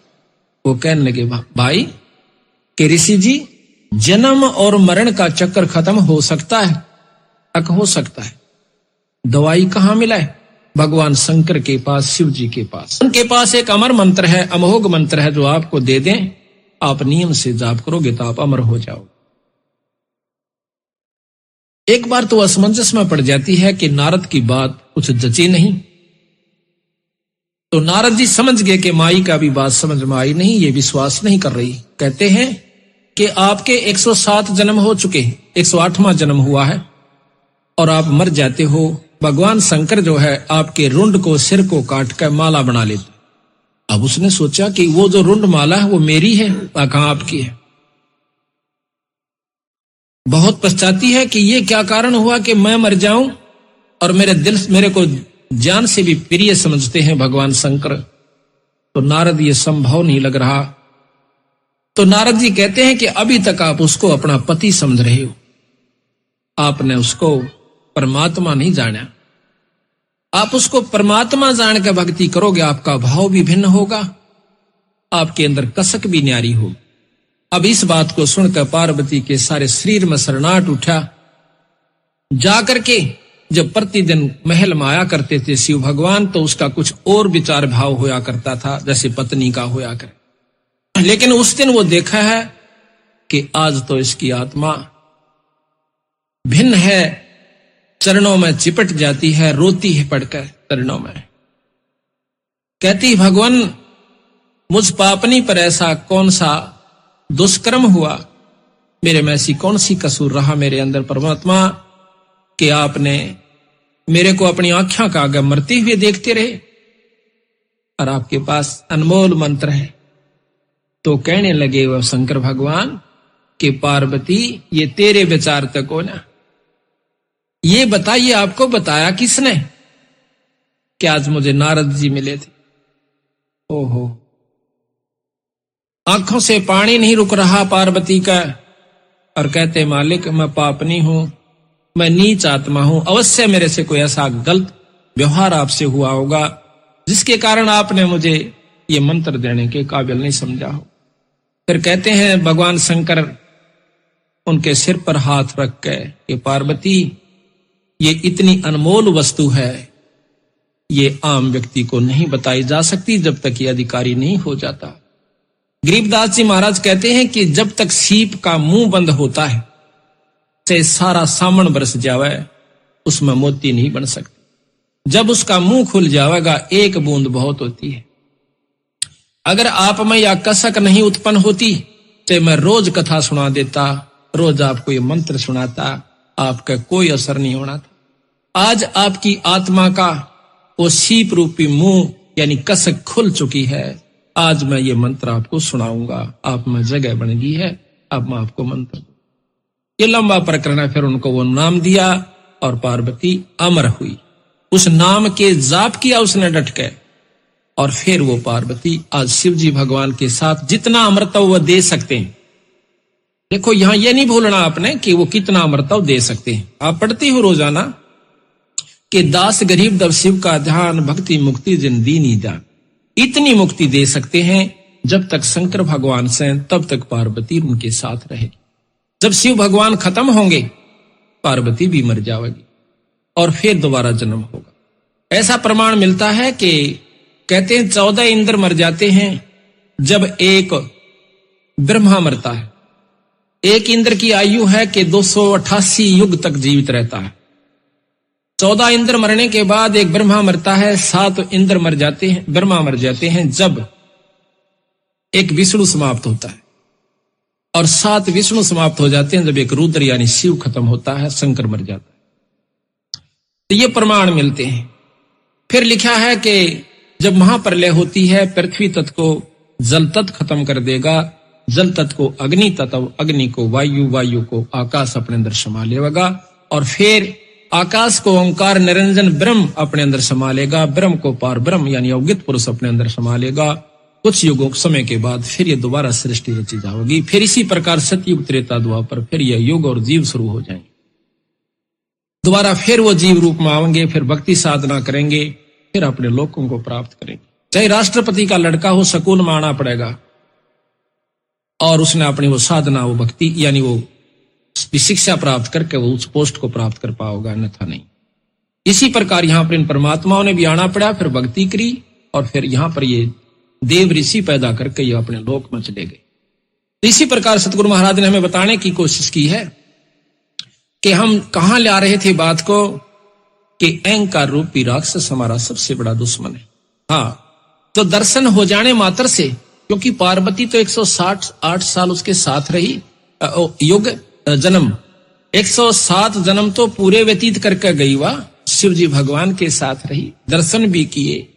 वो कहने लगे भाई कि ऋषि जी, जन्म और मरण का चक्कर खत्म हो सकता है? तक हो सकता है। दवाई कहां मिला है? भगवान शंकर के पास, शिव जी के पास। उनके पास एक अमर मंत्र है, अमोघ मंत्र है, जो आपको दे दें, आप नियम से जाप करोगे तो आप अमर हो जाओगे। एक बार तो असमंजस में पड़ जाती है कि नारद की बात कुछ जची नहीं। तो नारद जी समझ गए कि माई का भी बात समझ में आई नहीं, ये विश्वास नहीं कर रही। कहते हैं कि आपके 107 जन्म हो चुके, 108वां जन्म हुआ है और आप मर जाते हो। भगवान शंकर जो है आपके रुंड को, सिर को काट कर माला बना लेते। अब उसने सोचा कि वो जो रुंड माला है वो मेरी है, कहां आपकी है? बहुत पछताती है कि ये क्या कारण हुआ कि मैं मर जाऊं और मेरे को जान से भी प्रिय समझते हैं भगवान शंकर। तो नारद ये संभव नहीं लग रहा। तो नारद जी कहते हैं कि अभी तक आप उसको अपना पति समझ रहे हो, आपने उसको परमात्मा नहीं जाना। आप उसको परमात्मा जान के भक्ति करोगे, आपका भाव भी भिन्न होगा, आपके अंदर कसक भी न्यारी होगी। अब इस बात को सुनकर पार्वती के सारे शरीर में शरणाहट उठा। जाकर के जब प्रतिदिन महल में आया करते थे शिव भगवान, तो उसका कुछ और विचार भाव होया करता था, जैसे पत्नी का होया करे। लेकिन उस दिन वो देखा है कि आज तो इसकी आत्मा भिन्न है, चरणों में चिपट जाती है, रोती है पड़कर चरणों में, कहती भगवान मुझ पापनी पर ऐसा कौन सा दुष्कर्म हुआ, मेरे में ऐसी कौन सी कसूर रहा मेरे अंदर परमात्मा, कि आपने मेरे को अपनी आंखों का आगे मरते हुए देखते रहे और आपके पास अनमोल मंत्र है। तो कहने लगे वह शंकर भगवान कि पार्वती, ये तेरे विचार तक हो ना, ये बताइए आपको बताया किसने कि आज मुझे नारद जी मिले थे? ओहो, आंखों से पानी नहीं रुक रहा पार्वती का और कहते मालिक मैं पापनी हूं, मैं नीच आत्मा हूं, अवश्य मेरे से कोई ऐसा गलत व्यवहार आपसे हुआ होगा जिसके कारण आपने मुझे ये मंत्र देने के काबिल नहीं समझा हो। फिर कहते हैं भगवान शंकर उनके सिर पर हाथ रख के कि पार्वती, ये इतनी अनमोल वस्तु है, ये आम व्यक्ति को नहीं बताई जा सकती जब तक ये अधिकारी नहीं हो जाता। गरीबदास जी महाराज कहते हैं कि जब तक सीप का मुंह बंद होता है, चाहे सारा सामन बरस जावे, उसमें मोती नहीं बन सकती। जब उसका मुंह खुल जाएगा, एक बूंद बहुत होती है। अगर आप में या कसक नहीं उत्पन्न होती, चाहे मैं रोज कथा सुना देता, रोज आपको ये मंत्र सुनाता, आपका कोई असर नहीं होना था। आज आपकी आत्मा का वो सीप रूपी मुंह यानी कसक खुल चुकी है। आज मैं ये मंत्र आपको सुनाऊंगा, आप में जगह बन गई है, अब मैं आपको मंत्र। ये लंबा प्रकरण है। फिर उनको वो नाम दिया और पार्वती अमर हुई। उस नाम के जाप किया उसने डट के, और फिर वो पार्वती आज शिव जी भगवान के साथ जितना अमृतव वो दे सकते हैं। देखो यहां ये नहीं भूलना आपने कि वो कितना अमृतव दे सकते हैं। आप पढ़ते हो रोजाना कि दास गरीब दब शिव का ध्यान, भक्ति मुक्ति जिन दीनी दान। इतनी मुक्ति दे सकते हैं जब तक शंकर भगवान से, तब तक पार्वती उनके साथ रहे। जब शिव भगवान खत्म होंगे, पार्वती भी मर जाएगी और फिर दोबारा जन्म होगा। ऐसा प्रमाण मिलता है कि कहते हैं 14 इंद्र मर जाते हैं जब एक ब्रह्मा मरता है। एक इंद्र की आयु है कि 288 युग तक जीवित रहता है। 14 इंद्र मरने के बाद एक ब्रह्मा मरता है, 7 इंद्र मर जाते हैं, ब्रह्मा मर जाते हैं जब एक विष्णु समाप्त होता है, और 7 विष्णु समाप्त हो जाते हैं जब एक रुद्र यानी शिव खत्म होता है, शंकर मर जाता है। तो ये प्रमाण मिलते हैं। फिर लिखा है कि जब महाप्रलय होती है, पृथ्वी तत्व को जल तत्व खत्म कर देगा, जल तत्व को अग्नि तत्व, अग्नि को वायु, वायु को आकाश अपने अंदर समा लेगा, और फिर आकाश को ओंकार निरंजन ब्रह्म अपने अंदर समा लेगा, ब्रह्म को पार ब्रह्म यानी अवगित पुरुष अपने अंदर समा लेगा। कुछ युगों समय के बाद फिर ये दोबारा सृष्टि रची जाएगी। फिर इसी प्रकार सतयुग त्रेता द्वापर फिर यह युग और जीव शुरू हो जाएंगे। दोबारा फिर वो जीव रूप में आएंगे, फिर भक्ति साधना करेंगे, फिर अपने लोकों को प्राप्त करेंगे। चाहे राष्ट्रपति का लड़का हो, स्कूल में आना पड़ेगा और उसने अपनी वो साधना, वो भक्ति यानी वो शिक्षा प्राप्त करके वो उस पोस्ट को प्राप्त कर पाओगा, अन्यथा नहीं। इसी प्रकार यहां पर इन परमात्माओं ने भी आना पड़ा, फिर भक्ति करी और फिर यहां पर ये देव ऋषि पैदा करके ये अपने लोक में चले गए। तो इसी प्रकार सतगुरु महाराज ने हमें बताने की कोशिश की है कि हम कहां ला रहे थे बात को, कि अहंकार रूपी राक्षस हमारा सबसे बड़ा दुश्मन है। हाँ, तो दर्शन हो जाने मात्र से, क्योंकि पार्वती तो 168 साल उसके साथ रही, युग जन्म 107 जन्म तो पूरे व्यतीत करके गई, वह शिव जी भगवान के साथ रही, दर्शन भी किए,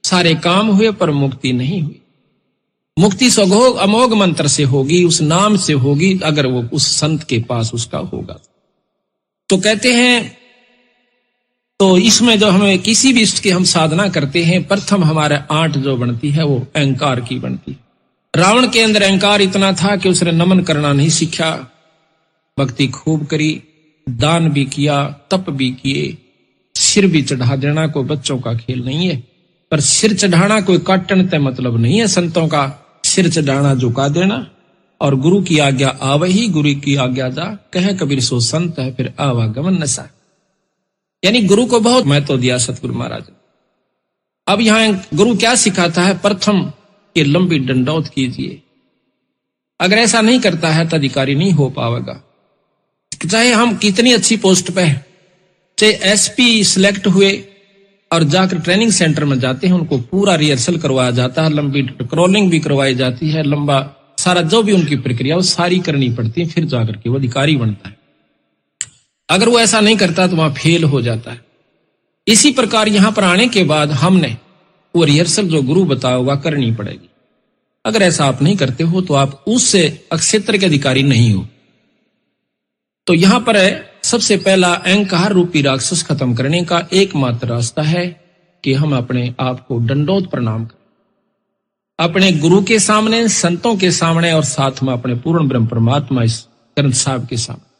सारे काम हुए, पर मुक्ति नहीं हुई। मुक्ति स्वघोग अमोघ मंत्र से होगी, उस नाम से होगी, अगर वो उस संत के पास उसका होगा। तो कहते हैं, तो इसमें जो हमें किसी भी इष्ट की हम साधना करते हैं, प्रथम हमारे 8 जो बनती है वो अहंकार की बनती है। रावण के अंदर अहंकार इतना था कि उसने नमन करना नहीं सीखा, भक्ति खूब करी, दान भी किया, तप भी किए, सिर भी चढ़ा देना कोई बच्चों का खेल नहीं है। पर सिर चढ़ाना कोई काटन तय मतलब नहीं है, संतों का सिर चढ़ाना झुका देना, और गुरु की आज्ञा आवही, गुरु की आज्ञा जा, कहे कबीर सो संत है, फिर आवागमन नशा। यानी गुरु को बहुत महत्व दिया सतगुरु महाराज। अब यहां गुरु क्या सिखाता है, प्रथम ये लंबी दंडौत कीजिए। अगर ऐसा नहीं करता है तो अधिकारी नहीं हो पाएगा। चाहे हम कितनी अच्छी पोस्ट पे हैं, चाहे एसपी सिलेक्ट हुए और जाकर ट्रेनिंग सेंटर में जाते हैं, उनको पूरा रिहर्सल करवाया जाता है, लंबी क्रॉलिंग भी करवाई जाती है, लंबा सारा जो भी उनकी प्रक्रिया वो सारी करनी पड़ती है, फिर जाकर के वो अधिकारी बनता है। अगर वो ऐसा नहीं करता तो वहां फेल हो जाता है। इसी प्रकार यहां पर आने के बाद हमने वो रिहर्सल जो गुरु बताया हुआ करनी पड़ेगी। अगर ऐसा आप नहीं करते हो तो आप उससे क्षेत्र के अधिकारी नहीं हो। तो यहां पर सबसे पहला अहंकार रूपी राक्षस खत्म करने का एकमात्र रास्ता है कि हम अपने आप को दंडोत प्रणाम करें, अपने गुरु के सामने, संतों के सामने, और साथ में अपने पूर्ण ब्रह्म परमात्मा इस ग्रंथ साहब के सामने।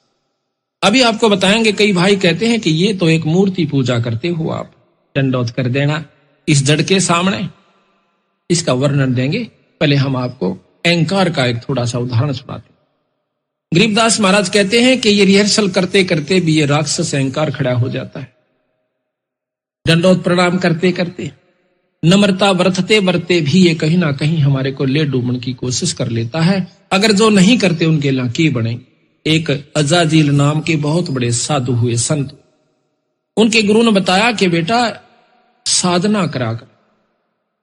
अभी आपको बताएंगे, कई भाई कहते हैं कि ये तो एक मूर्ति पूजा करते हो आप, दंडोत कर देना इस जड़ के सामने। इसका वर्णन देंगे, पहले हम आपको अहंकार का एक थोड़ा सा उदाहरण सुनाते हैं। गरीबदास महाराज कहते हैं कि ये रिहर्सल करते करते भी ये राक्षस अहंकार खड़ा हो जाता है। दंडोत प्रणाम करते करते, नम्रता बरतते बरते भी ये कहीं ना कहीं हमारे को ले डूबने की कोशिश कर लेता है। अगर जो नहीं करते उनके लिए की बने। एक अजाजील नाम के बहुत बड़े साधु हुए संत, उनके गुरु ने बताया कि बेटा साधना करा कर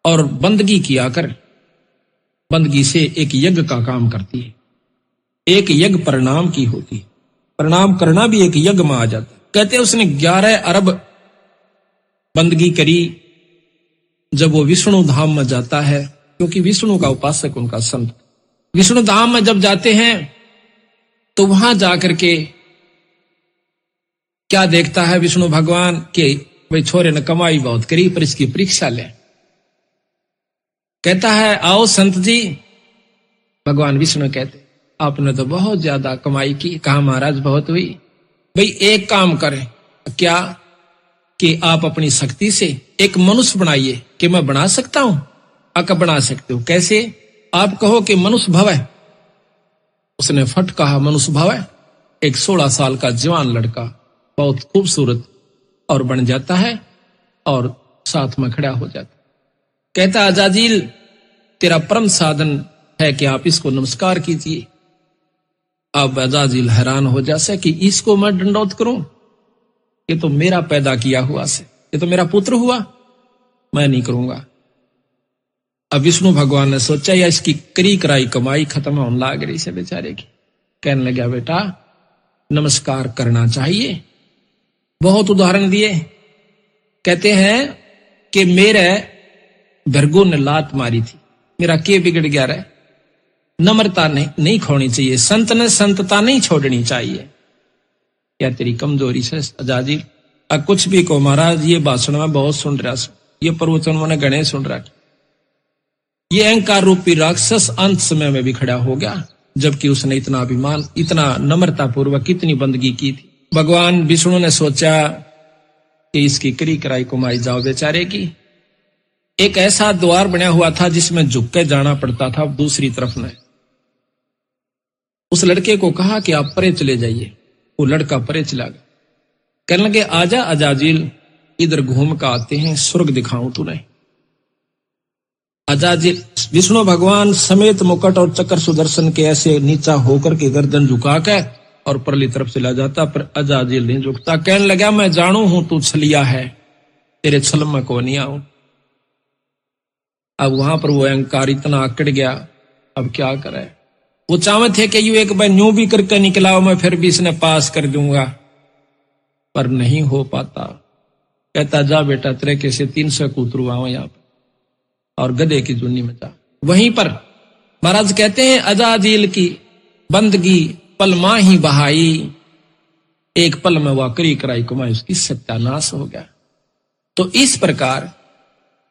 और बंदगी किया कर, बंदगी से एक यज्ञ का काम करती है, एक यज्ञ प्रणाम की होती है, प्रणाम करना भी एक यज्ञ में आ जाता है। कहते उसने 11 अरब बंदगी करी जब वो विष्णु धाम में जाता है, क्योंकि विष्णु का उपासक उनका संत। विष्णु धाम में जब जाते हैं तो वहां जाकर के क्या देखता है विष्णु भगवान के, भाई छोरे ने कमाई बहुत करी पर इसकी परीक्षा ले। कहता है आओ संत जी। भगवान विष्णु कहते आपने तो बहुत ज्यादा कमाई की। कहा महाराज बहुत हुई। भाई एक काम करें, क्या कि आप अपनी शक्ति से एक मनुष्य बनाइए। कि मैं बना सकता हूं? आप बना सकते हो। कैसे? आप कहो कि मनुष्य भव है। उसने फट कहा मनुष्य भव है। एक 16 साल का जवान लड़का बहुत खूबसूरत और बन जाता है और साथ में खड़ा हो जाता। कहता अजाजील तेरा परम साधन है कि आप इसको नमस्कार कीजिए। अब अजाजील हैरान हो जासे कि इसको मैं दंडौत करूं, ये तो मेरा पैदा किया हुआ से, ये तो मेरा पुत्र हुआ, मैं नहीं करूंगा। अब विष्णु भगवान ने सोचा या इसकी करी कराई कमाई खत्म होने लग रही से बेचारे की। कहने लगा बेटा नमस्कार करना चाहिए। बहुत उदाहरण दिए। कहते हैं कि मेरे भृगु ने लात मारी थी, मेरा के बिगड़ गया रहे। नम्रता नहीं खोनी चाहिए, संत ने संतता नहीं छोड़नी चाहिए। क्या तेरी कमजोरी से अजाजी? अब कुछ भी को महाराज ये भाषण में बहुत सुन रहा, ये प्रवचन मैंने गणे सुन रहा। ये अहंकार रूपी राक्षस अंत समय में भी खड़ा हो गया, जबकि उसने इतना अभिमान, इतना नम्रता पूर्वक इतनी बंदगी की थी। भगवान विष्णु ने सोचा कि इसकी करी कराई कुमाई जाओ बेचारे की। एक ऐसा द्वार बना हुआ था जिसमें झुक के जाना पड़ता था दूसरी तरफ में। उस लड़के को कहा कि आप परे चले जाइए। वो लड़का परे चला गया। कहने लगे आजा अजाजिल, इधर घूम का आते हैं, स्वर्ग दिखाऊं तुम्हें। अजाजिल विष्णु भगवान समेत मुकुट और चक्र सुदर्शन के ऐसे नीचा होकर के गर्दन झुका के और परली तरफ चला जाता, पर अजाजिल नहीं झुकता। कहने लगा मैं जानू हूं तू छलिया है, तेरे छल में को नहीं आऊं। अब वहां पर वो अहंकार इतना अकड़ गया, अब क्या करे। वो चाहते थे कि यू एक बार न्यू भी करके निकला मैं फिर भी इसने पास कर दूंगा, पर नहीं हो पाता। कहता जा बेटा तेरे कैसे 300 कूतरू आओ यहाँ पर और गधे की जुन्नी में जा। वहीं पर महाराज कहते हैं अजाजिल की बंदगी पल मां ही बहाई, एक पल में वह करी कराई कमाई उसकी सत्यानाश हो गया। तो इस प्रकार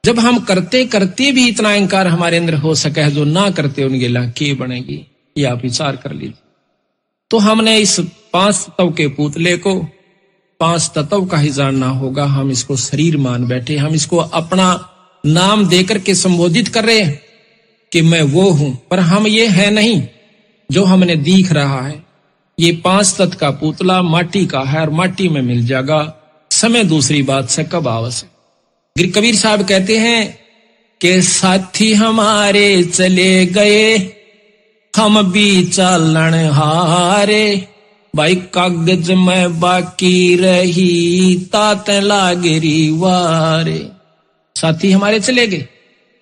जब हम करते करते भी इतना अहंकार हमारे अंदर हो सके है, जो ना करते उनके लाके बनेगी, ये आप विचार कर लीजिए। तो हमने इस 5 तत्व के पुतले को 5 तत्व का ही जानना होगा। हम इसको शरीर मान बैठे, हम इसको अपना नाम देकर के संबोधित कर रहे हैं कि मैं वो हूं, पर हम ये है नहीं जो हमने दिख रहा है। ये 5 तत्व का पुतला माटी का है और माटी में मिल जाएगा। समय दूसरी बात से कब आवश्यक। कबीर साहब कहते हैं कि साथी हमारे चले गए, हम भी चालन हारे, भाई कागज में बाकी रही तात लागरी वारे। साथी हमारे चले गए,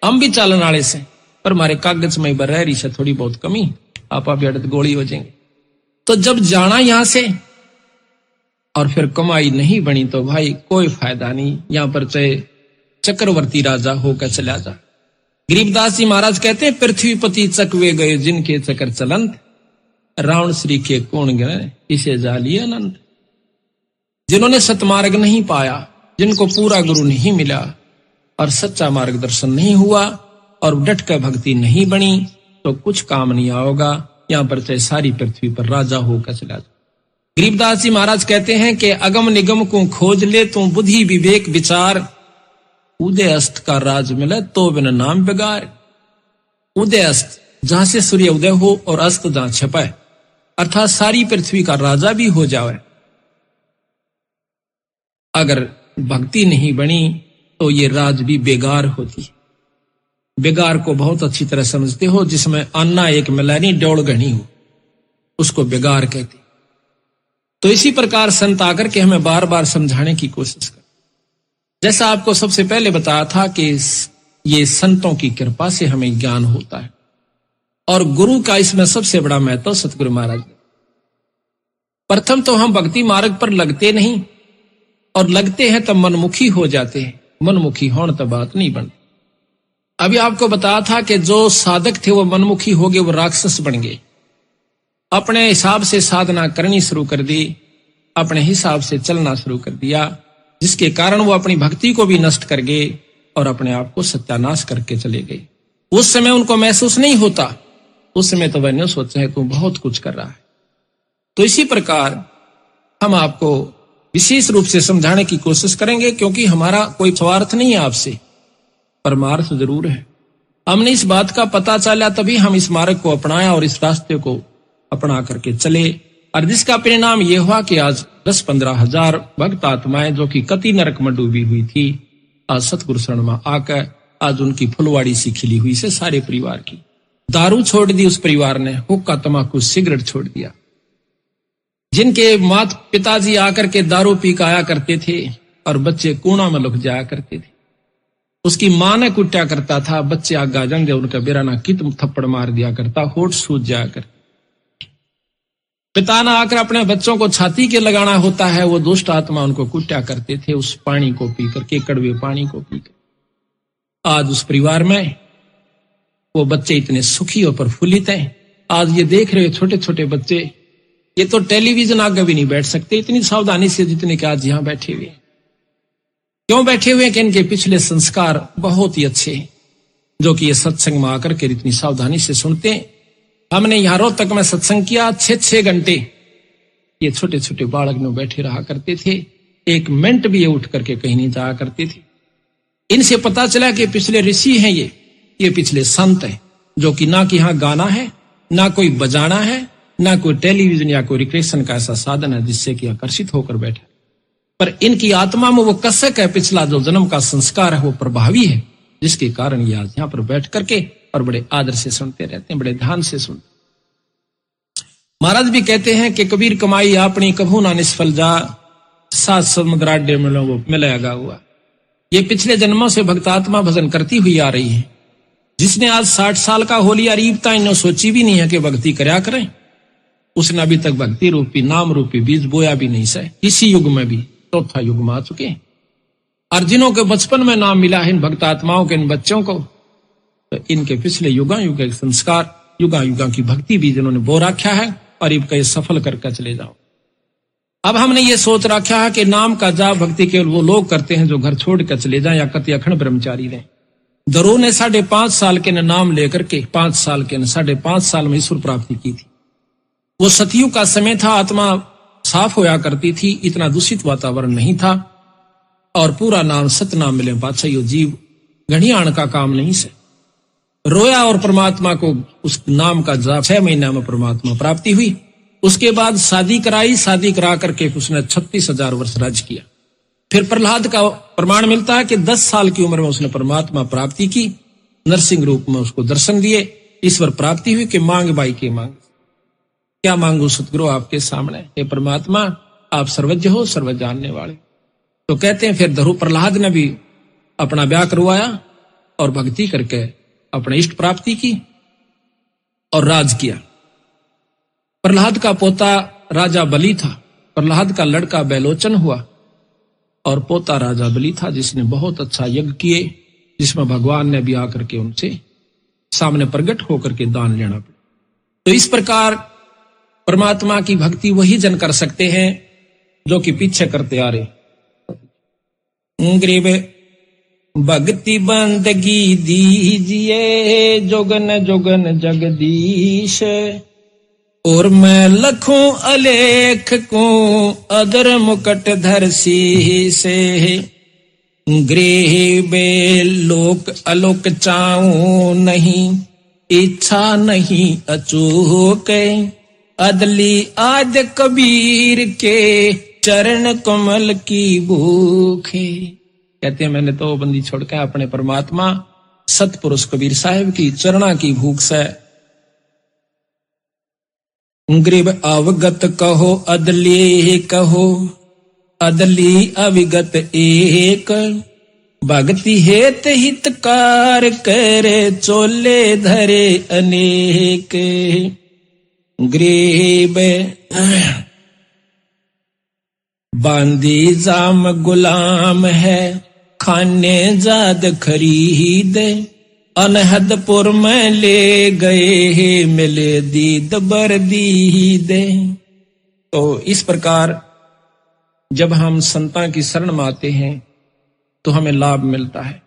हम भी चालन वाले से, पर हमारे कागज में बरहरी से थोड़ी बहुत कमी, आप अड़त गोली हो जाएंगे। तो जब जाना यहां से और फिर कमाई नहीं बनी तो भाई कोई फायदा नहीं, यहां पर चाहे चक्रवर्ती राजा होकर चला जा। गरीबदास जी महाराज कहते हैं पृथ्वीपति चकवे गए जिनके चक्र चलंत, रावण श्री के कौन गए इसे जालिए अनंत। जिन्होंने सतमार्ग नहीं पाया, जिनको पूरा गुरु नहीं मिला और सच्चा मार्गदर्शन नहीं हुआ और डट कर भक्ति नहीं बनी, तो कुछ काम नहीं आओगा। यहां पर चाहे सारी पृथ्वी पर राजा होकर चला जा। गरीबदास जी महाराज कहते हैं कि अगम निगम को खोज ले तू बुद्धि विवेक विचार, उदय अस्त का राज मिले तो बिन नाम बिगार। उदय अस्त जहां से सूर्य उदय हो और अस्त जहां छपाए, अर्थात सारी पृथ्वी का राजा भी हो जाए, अगर भक्ति नहीं बनी तो ये राज भी बेगार होती है। बेगार को बहुत अच्छी तरह समझते हो, जिसमें अन्ना एक मिलानी डोड़ गणी हो, उसको बेगार कहते। तो इसी प्रकार संत आकर के हमें बार बार समझाने की कोशिश कर, जैसा आपको सबसे पहले बताया था कि ये संतों की कृपा से हमें ज्ञान होता है और गुरु का इसमें सबसे बड़ा महत्व सतगुरु महाराज। प्रथम तो हम भक्ति मार्ग पर लगते नहीं, और लगते हैं तब मनमुखी हो जाते हैं। मनमुखी होने तब बात नहीं बनती। अभी आपको बताया था कि जो साधक थे वो मनमुखी हो गए, वो राक्षस बन गए। अपने हिसाब से साधना करनी शुरू कर दी, अपने हिसाब से चलना शुरू कर दिया, जिसके कारण वो अपनी भक्ति को भी नष्ट कर गए और अपने आप को सत्यानाश करके चले गए। उस समय उनको महसूस नहीं होता, उस समय तो वह सोचते हैं तू बहुत कुछ कर रहा है। तो इसी प्रकार हम आपको विशेष रूप से समझाने की कोशिश करेंगे, क्योंकि हमारा कोई स्वार्थ नहीं है आपसे, परमार्थ जरूर है। हमने इस बात का पता चला तभी हम इस मार्ग को अपनाया और इस रास्ते को अपना करके चले, और जिसका परिणाम यह हुआ कि आज 10-15 हजार भक्त आत्माएं जो कि कति नरक में डूबी हुई थी, आज सतगुरु शरण में आकर आज उनकी फुलवाड़ी सी खिली हुई से सारे परिवार की। दारू छोड़ दी उस परिवार ने, हुक्का तमाकू सिगरेट छोड़ दिया। जिनके माता पिताजी आकर के दारू पी के आया करते थे और बच्चे कोना में लुक जाया करते थे, उसकी मां ने कुट्या करता था, बच्चे आगा जंगे उनका बेराना कित थप्पड़ मार दिया करता, होठ सूज जाया कर। पिता ने आकर अपने बच्चों को छाती के लगाना होता है, वो दुष्ट आत्मा उनको कुट्या करते थे उस पानी को पी करके, कड़वे पानी को पीकर। आज उस परिवार में वो बच्चे इतने सुखी और प्रफुल्लित हैं। आज ये देख रहे छोटे छोटे बच्चे, ये तो टेलीविजन आगे भी नहीं बैठ सकते इतनी सावधानी से जितने के आज यहां बैठे हुए। क्यों बैठे हुए कि इनके पिछले संस्कार बहुत ही अच्छे, जो कि ये सत्संग में आकर के इतनी सावधानी से सुनते हैं। हमने यहां रोहतक में सत्संग किया 6-6 घंटे, ये छोटे छोटे बालक में बैठे रहा करते थे, एक मिनट भी ये उठ करके कहीं नहीं जाया करते थे। इनसे पता चला कि पिछले ऋषि हैं, ये पिछले संत हैं, जो कि ना कि यहाँ गाना है, ना कोई बजाना है, ना कोई टेलीविजन या कोई रिक्रिएशन का ऐसा साधन है जिससे कि आकर्षित होकर बैठे, पर इनकी आत्मा में वो कसक है, पिछला जो जन्म का संस्कार है वो प्रभावी है, जिसके कारण ये आज यहाँ पर बैठ करके और बड़े आदर से सुनते रहते हैं, बड़े ध्यान से सुनते। महाराज भी कहते हैं कि कबीर कमाई अपनी कभू ना निष्फल जा, सात समुद्राड्य मिलेगा हुआ। ये पिछले जन्मों से भक्तात्मा भजन करती हुई आ रही है। जिसने आज 60 साल का हो लिया रीबता, इन्होंने सोची भी नहीं है कि भक्ति करया करें, उसने अभी तक भक्ति रूपी नाम रूपी बीज बोया भी नहीं सहे। इसी युग में भी चौथा युग में आ चुके हैं, और जिन्हों के बचपन में नाम मिला है इन भक्तात्माओं के, इन बच्चों को, तो इनके पिछले युगा युग के संस्कार, युगा युगा की भक्ति भी जिन्होंने बो रखा है, और इनका ये सफल करके चले जाओ। अब हमने ये सोच रखा है कि नाम का जाप भक्ति केवल वो लोग करते हैं जो घर छोड़ कर चले जाएं या कति अखंड ब्रह्मचारी रहे। दरो ने 5.5 साल के नाम लेकर के 5 साल के 5.5 साल में ईश्वर प्राप्ति की थी। वो सतयुग का समय था, आत्मा साफ होया करती थी, इतना दूषित वातावरण नहीं था, और पूरा नाम सतनाम मिले बादशाह यो जीव घड़ियाण का काम नहीं से रोया, और परमात्मा को उस नाम का जाप 6 महीना में परमात्मा प्राप्ति हुई। उसके बाद शादी कराई, शादी करा करके उसने 36,000 वर्ष राज किया। फिर प्रहलाद का प्रमाण मिलता है कि 10 साल की उम्र में उसने परमात्मा प्राप्ति की, नरसिंह रूप में उसको दर्शन दिए, ईश्वर प्राप्ति हुई कि मांग बाई के मांग। क्या मांगू सतगुरु आपके सामने, हे परमात्मा आप सर्वज्ञ हो, सर्व जानने वाले। तो कहते हैं फिर धरु प्रहलाद ने भी अपना ब्याह करवाया और भक्ति करके अपने इष्ट प्राप्ति की और राज किया। प्रहलाद का पोता राजा बलि था, प्रहलाद का लड़का बैलोचन हुआ, और पोता राजा बलि था जिसने बहुत अच्छा यज्ञ किए, जिसमें भगवान ने भी आकर के उनसे सामने प्रकट होकर के दान लेना पड़ा। तो इस प्रकार परमात्मा की भक्ति वही जन कर सकते हैं जो कि पीछे करते आ रहे। गरीब भक्ति बंदगी दीजिए जोगन जोगन जगदीश, और मैं लखों अलेख को अदर मुकट धर से, गृह बे लोक अलोक चाऊं नहीं, इच्छा नहीं अचूक, अदली आद कबीर के चरण कमल की भूख। कहते हैं मैंने तो बंदी छोड़कर अपने परमात्मा सतपुरुष कबीर साहिब की चरणा की भूख से। गरीब अवगत कहो अदली कहो, अदली अविगत एक, भक्ति हेत हितकार करे चोले धरे अनेक। गरीब बांदी जाम गुलाम है, खाने जाद खरीद, अनहदपुर में ले गए मिले दीद बर दीद। तो इस प्रकार जब हम संता की शरण में आते हैं तो हमें लाभ मिलता है।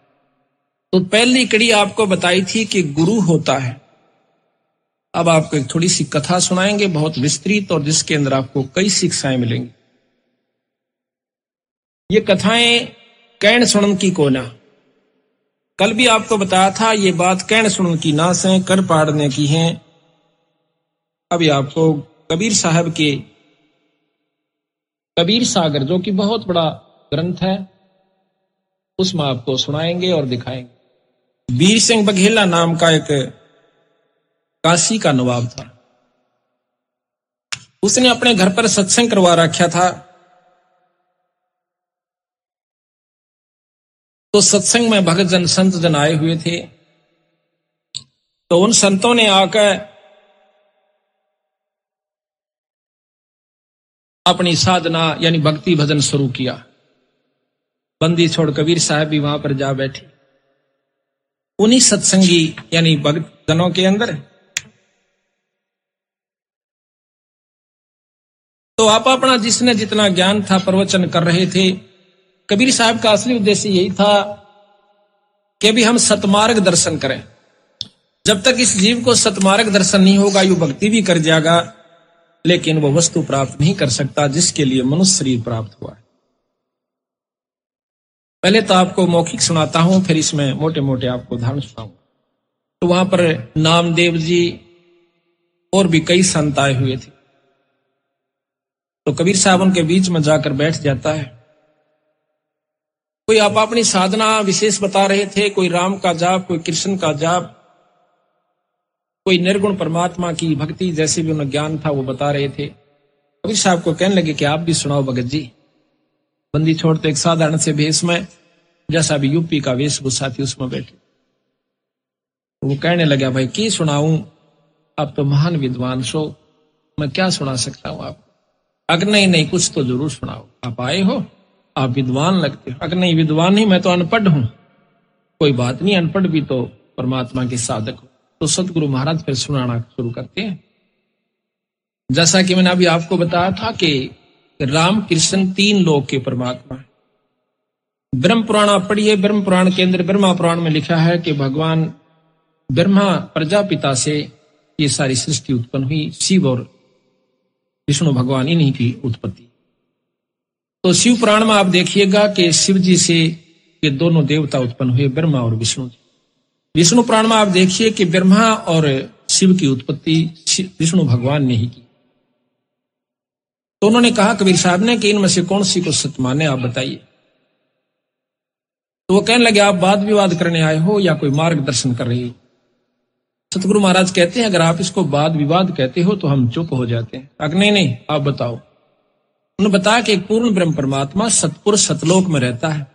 तो पहली कड़ी आपको बताई थी कि गुरु होता है। अब आपको एक थोड़ी सी कथा सुनाएंगे, बहुत विस्तृत, और जिसके अंदर आपको कई शिक्षाएं मिलेंगी। ये कथाएं कैण सुनन की कोना, कल भी आपको बताया था ये बात कैण सुनन की ना से कर पाड़ने की है। अभी आपको कबीर साहब के कबीर सागर, जो कि बहुत बड़ा ग्रंथ है, उसमें आपको सुनाएंगे और दिखाएंगे। वीर सिंह बघेला नाम का एक काशी का नवाब था। उसने अपने घर पर सत्संग करवा रखा था। तो सत्संग में भगत जन संत जन आए हुए थे। तो उन संतों ने आकर अपनी साधना यानी भक्ति भजन शुरू किया। बंदी छोड़ कबीर साहब भी वहां पर जा बैठे। उन्हीं सत्संगी यानी भक्त जनों के अंदर तो आप अपना जिसने जितना ज्ञान था प्रवचन कर रहे थे। कबीर साहब का असली उद्देश्य यही था कि अभी हम सतमार्ग दर्शन करें। जब तक इस जीव को सतमार्ग दर्शन नहीं होगा, यू भक्ति भी कर जाएगा, लेकिन वो वस्तु प्राप्त नहीं कर सकता जिसके लिए मनुष्य शरीर प्राप्त हुआ है। पहले तो आपको मौखिक सुनाता हूं, फिर इसमें मोटे मोटे आपको उदाहरण सुनाऊंगा। तो वहां पर नामदेव जी और भी कई संत आए हुए थे। तो कबीर साहब उनके बीच में जाकर बैठ जाता है। कोई आप अपनी साधना विशेष बता रहे थे, कोई राम का जाप, कोई कृष्ण का जाप, कोई निर्गुण परमात्मा की भक्ति जैसे भी उन्हें ज्ञान था वो बता रहे थे। कबीर साहब को कहने लगे कि आप भी सुनाओ भगत जी। बंदी छोड़ते एक साधारण से भेष में, जैसा भी यूपी का वेशभूषा थी उसमें बैठे। वो कहने लगा भाई की सुनाऊं, आप तो महान विद्वान सो, मैं क्या सुना सकता हूं आपको। अगर नहीं कुछ तो जरूर सुनाओ, आप आए हो, आप विद्वान लगते हो। अगर नहीं विद्वान नहीं, मैं तो अनपढ़ हूं। कोई बात नहीं, अनपढ़ भी तो परमात्मा के साधक हो। तो सतगुरु महाराज फिर सुनाना शुरू करते हैं। जैसा कि मैंने अभी आपको बताया था कि राम कृष्ण तीन लोक के परमात्मा है। ब्रह्म पुराण आप पढ़िए, ब्रह्म पुराण के अंदर ब्रह्मा पुराण में लिखा है कि भगवान ब्रह्मा प्रजापिता से ये सारी सृष्टि उत्पन्न हुई। शिव और विष्णु भगवान इन्हीं की उत्पत्ति। तो शिव पुराण में आप देखिएगा कि शिव जी से ये दोनों देवता उत्पन्न हुए, ब्रह्मा और विष्णु जी। विष्णु पुराण में आप देखिए कि ब्रह्मा और शिव की उत्पत्ति विष्णु भगवान ने ही की। तो उन्होंने कहा कबीर साहब ने कि इनमें से कौन सी को सत्य माने, आप बताइए। तो वो कहने लगे आप वाद विवाद करने आए हो या कोई मार्गदर्शन कर रही हो। सतगुरु महाराज कहते हैं अगर आप इसको वाद विवाद कहते हो तो हम चुप हो जाते हैं। अगर नहीं आप बताओ। उन्होंने बताया कि एक पूर्ण ब्रह्म परमात्मा सतपुर सतलोक में रहता है।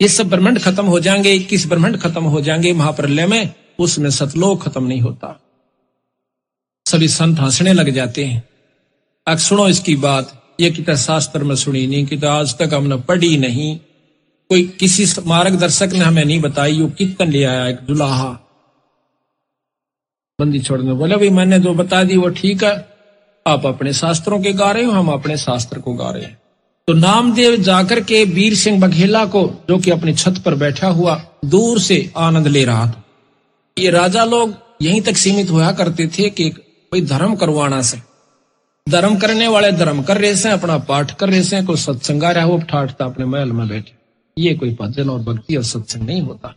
ये सब ब्रह्मांड खत्म हो जाएंगे, 21 ब्रह्मांड खत्म हो जाएंगे महाप्रलय में, उसमें सतलोक खत्म नहीं होता। सभी संत हंसने लग जाते हैं। अब सुनो इसकी बात, ये कितना शास्त्र में सुनी नहीं, कि आज तक हमने पढ़ी नहीं, कोई किसी मार्गदर्शक ने हमें नहीं बताई। यो कीर्तन ले आया एक दुल्हा। बंदी छोड़ने बोले भाई मैंने जो बता दी वो ठीक है, आप अपने शास्त्रों के गा रहे हो, हम अपने शास्त्र को गा रहे हैं। तो नामदेव जाकर के वीर सिंह बघेला को, जो कि अपनी छत पर बैठा हुआ दूर से आनंद ले रहा था। ये राजा लोग यहीं तक सीमित हुआ करते थे कि कोई धर्म करवाना से, धर्म करने वाले धर्म कर रहे से, अपना पाठ कर रहे से, कोई सत्संग आ रहा है वो ठाठता अपने महल में बैठे। ये कोई भजन और भक्ति और सत्संग नहीं होता,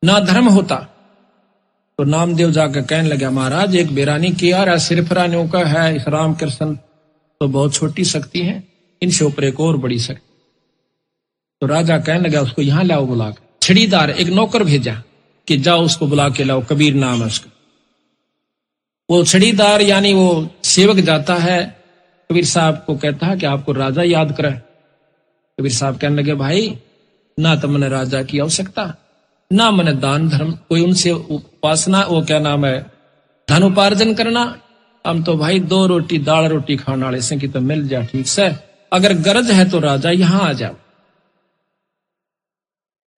ना धर्म होता। तो नामदेव जाकर कहने लगा महाराज एक बेरानी किया रहा सिरफरानियों का है, इस राम कृष्ण तो बहुत छोटी शक्ति है, इनसे ऊपर एक और बड़ी शक्ति। तो राजा कहने लगा उसको यहां लाओ बुलाकर। छड़ीदार एक नौकर भेजा कि जाओ उसको बुला के लाओ, कबीर नाम है उसका। वो छड़ीदार यानी वो सेवक जाता है, कबीर साहब को कहता है कि आपको राजा याद करे। कबीर साहब कहने लगे भाई ना तो मैंने राजा की आवश्यकता, ना मैंने दान धर्म कोई उनसे उपासना, वो क्या नाम है धन उपार्जन करना। हम तो भाई 2 रोटी दाल रोटी खाने वाले से कि तो मिल जा ठीक से, अगर गरज है तो राजा यहां आ जाओ।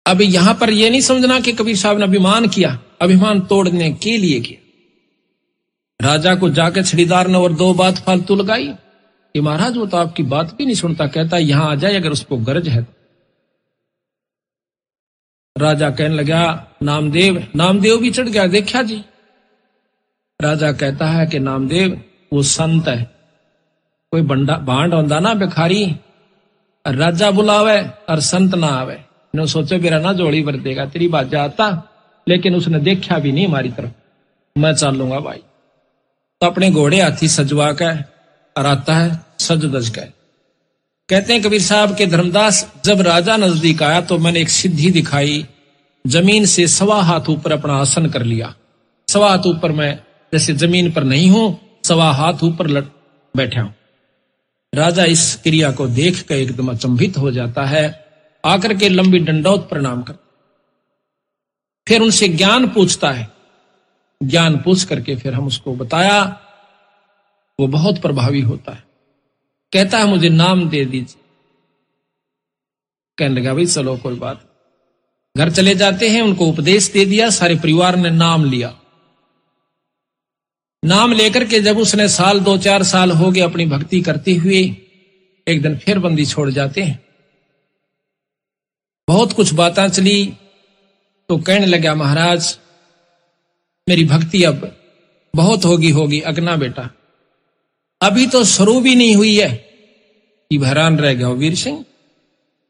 अभी यहां पर यह नहीं समझना कि कबीर साहब ने अभिमान किया, अभिमान तोड़ने के लिए किया। राजा को जाकर छड़ीदार ने और 2 बात फालतू लगाई कि महाराज वो तो आपकी बात भी नहीं सुनता, कहता यहां आ जाए अगर उसको गरज है। राजा कहने लगा नामदेव भी चढ़ गया, देखा जी। राजा कहता है कि नामदेव वो संत है, कोई भांड होता ना भिखारी, राजा बुलावे और संत ना आवे। ने सोचो मेरा ना जोड़ी भर देगा, तेरी बात जाता, लेकिन उसने देखा भी नहीं हमारी तरफ। मैं चलूंगा भाई। तो अपने घोड़े हाथी सजवा कर और आता है सज दज कर। कहते हैं कबीर साहब के धर्मदास जब राजा नजदीक आया तो मैंने एक सिद्धि दिखाई, जमीन से 1.25 हाथ ऊपर अपना आसन कर लिया। 1.25 हाथ ऊपर मैं जैसे जमीन पर नहीं हूं, 1.25 हाथ ऊपर बैठा हूं। राजा इस क्रिया को देख कर एकदम अचंभित हो जाता है, आकर के लंबी दंडौत प्रणाम कर, फिर उनसे ज्ञान पूछता है। ज्ञान पूछ करके फिर हम उसको बताया, वो बहुत प्रभावी होता है। कहता है मुझे नाम दे दीजिए। कहने लगा भाई चलो कोई बात। घर चले जाते हैं, उनको उपदेश दे दिया, सारे परिवार ने नाम लिया। नाम लेकर के जब उसने 2-4 साल हो गए अपनी भक्ति करते हुए, एक दिन फिर बंदी छोड़ जाते हैं। बहुत कुछ बातें चली तो कहने लगा महाराज मेरी भक्ति अब बहुत होगी। अगना बेटा अभी तो शुरू भी नहीं हुई है कि हैरान रह गया वीर सिंह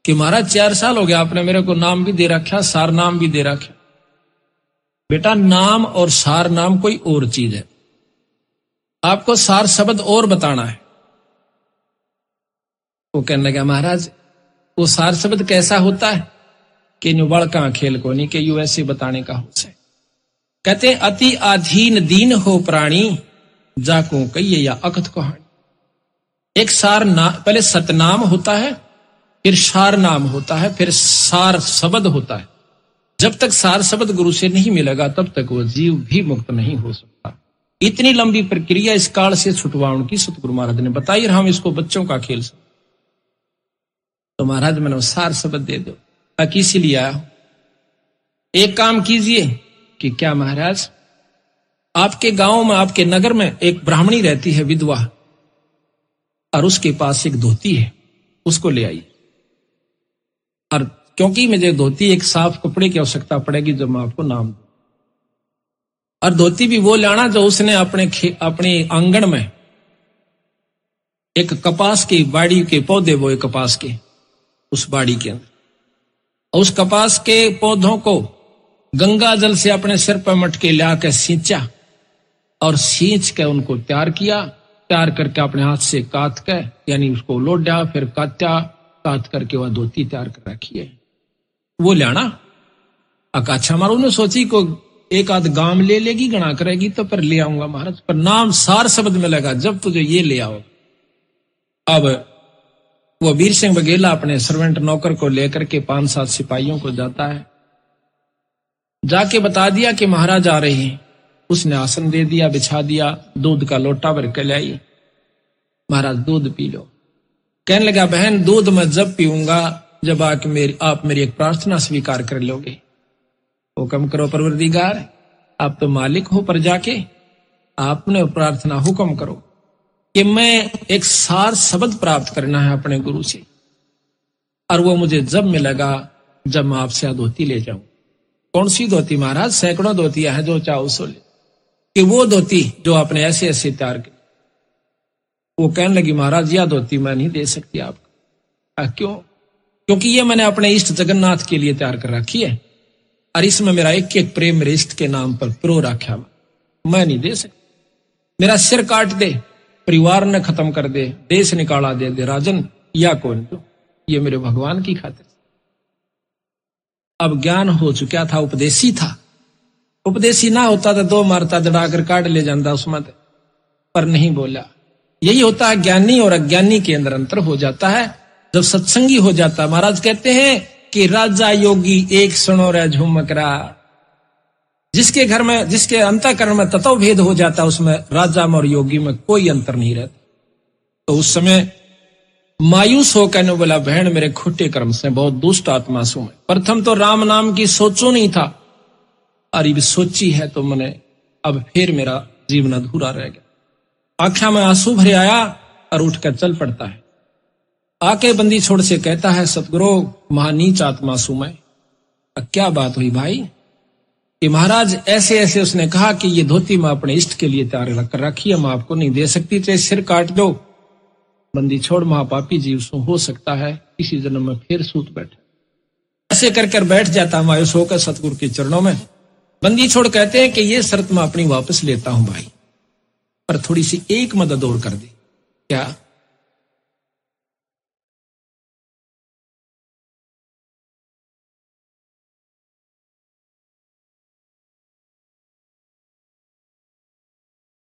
कि महाराज 4 साल हो गया, आपने मेरे को नाम भी दे रखा, सार नाम भी दे रखा। बेटा, नाम और सार नाम कोई और चीज है, आपको सार शब्द और बताना है। वो कहने लगा महाराज वो सार शब्द कैसा होता है कि बड़का खेल को नहीं, कि यू ऐसे बताने का हो से। कहते अति अधीन दीन हो प्राणी, जाको कहिए या अकथ कहानी। एक सार नाम, पहले सतनाम होता है, फिर सार नाम होता है, फिर सार शब्द होता है। जब तक सार शब्द गुरु से नहीं मिलेगा तब तक वो जीव भी मुक्त नहीं हो सकता। इतनी लंबी प्रक्रिया इस काल से छुटवाने की सतगुरु महाराज ने बताई, और हम इसको बच्चों का खेल सकते। तो महाराज मैंने सार शब्द दे दो, ताकि इसीलिए आया। एक काम कीजिए कि क्या महाराज, आपके गांव में, आपके नगर में एक ब्राह्मणी रहती है, विधवा, और उसके पास एक धोती है, उसको ले आइए। और क्योंकि मुझे धोती एक साफ कपड़े की आवश्यकता पड़ेगी जब मैं आपको नाम दूं, और धोती भी वो लाना जो उसने अपने आंगन में एक कपास की बाड़ी के पौधे बोए, कपास के उस बाड़ी के अंदर, और उस कपास के पौधों को गंगा जल से अपने सिर पर मटके ला के सींचा, और सींच के उनको तैयार किया। तैयार करके अपने हाथ से काट के, यानी उसको लोडा, फिर काटा, काट करके वह धोती तैयार कर रखी है, वो लाना। अकाछा मारो ने सोची को एक आध गांव ले लेगी, गणा करेगी तो पर ले आऊंगा महाराज, पर नाम सार शब्द में लगा जब तुझे ये ले आओ। अब वो वीर सिंह बघेला अपने सर्वेंट नौकर को लेकर के 5-7 सिपाहियों को जाता है, जाके बता दिया कि महाराज आ रहे हैं। उसने आसन दे दिया, बिछा दिया, दूध का लोटा भर के लाई, महाराज दूध पी लो। कहने लगा बहन, दूध मैं जब पीऊंगा जब आप मेरी एक प्रार्थना स्वीकार कर लोगे। हुक्म करो परवरदिगार, आप तो मालिक हो प्रजा के, आपने प्रार्थना हुक्म करो कि मैं एक सार शब्द प्राप्त करना है अपने गुरु से, और वो मुझे जब मिलेगा जब मैं आपसे धोती ले जाऊं। कौन सी धोती महाराज? सैकड़ों धोतियां हैं, जो चाहो सो ले। कि वो धोती जो आपने ऐसे ऐसे तैयार की। वो कहने लगी महाराज यह धोती मैं नहीं दे सकती आपको। क्यों? क्योंकि ये मैंने अपने इष्ट जगन्नाथ के लिए तैयार कर रखी है, और इसमें मेरा एक एक प्रेम मेरे इष्ट के नाम पर प्रो रखा, मैं नहीं दे सकती। मेरा सिर काट दे, परिवार ने खत्म कर दे, देश निकाला दे राजन, या कौन तो ये मेरे भगवान की खातिर। अब ज्ञान हो चुका था, उपदेशी था। उपदेशी ना होता तो 2 मारता, दड़ाकर काट ले जाता उसमें, पर नहीं बोला। यही होता है ज्ञानी और अज्ञानी के अंदर अंतर हो जाता है जब सत्संगी हो जाता है। महाराज कहते हैं कि राजा योगी एक सुनो रे झुमकरा। जिसके घर में, जिसके अंतःकरण में तत्व भेद हो जाता है, उसमें राजा में और योगी में कोई अंतर नहीं रहता। तो उस समय मायूस होकर ने बोला बहन मेरे खोटे कर्म से बहुत दुष्ट आत्मा सु मैं। प्रथम तो राम नाम की सोचो नहीं था, और ये सोची है तो मैंने अब फिर मेरा जीवन अधूरा रह गया। आंखों में आंसू भरे आया और उठकर चल पड़ता है। आके बंदी छोड़ से कहता है सतगुरु महानीच आत्मा सु मैं। क्या बात हुई भाई? कि महाराज ऐसे ऐसे उसने कहा कि ये धोती मैं अपने इष्ट के लिए तैयार कर रखी है, मैं आपको नहीं दे सकती, चाहे सिर काट दो। बंदी छोड़ महापापी जीव सो हो सकता है किसी जन्म में फिर सूत बैठे। ऐसे कर बैठ जाता मायूस होकर सतगुरु के चरणों में। बंदी छोड़ कहते हैं कि ये शर्त मैं अपनी वापस लेता हूं भाई, पर थोड़ी सी एक मदद और कर दे। क्या?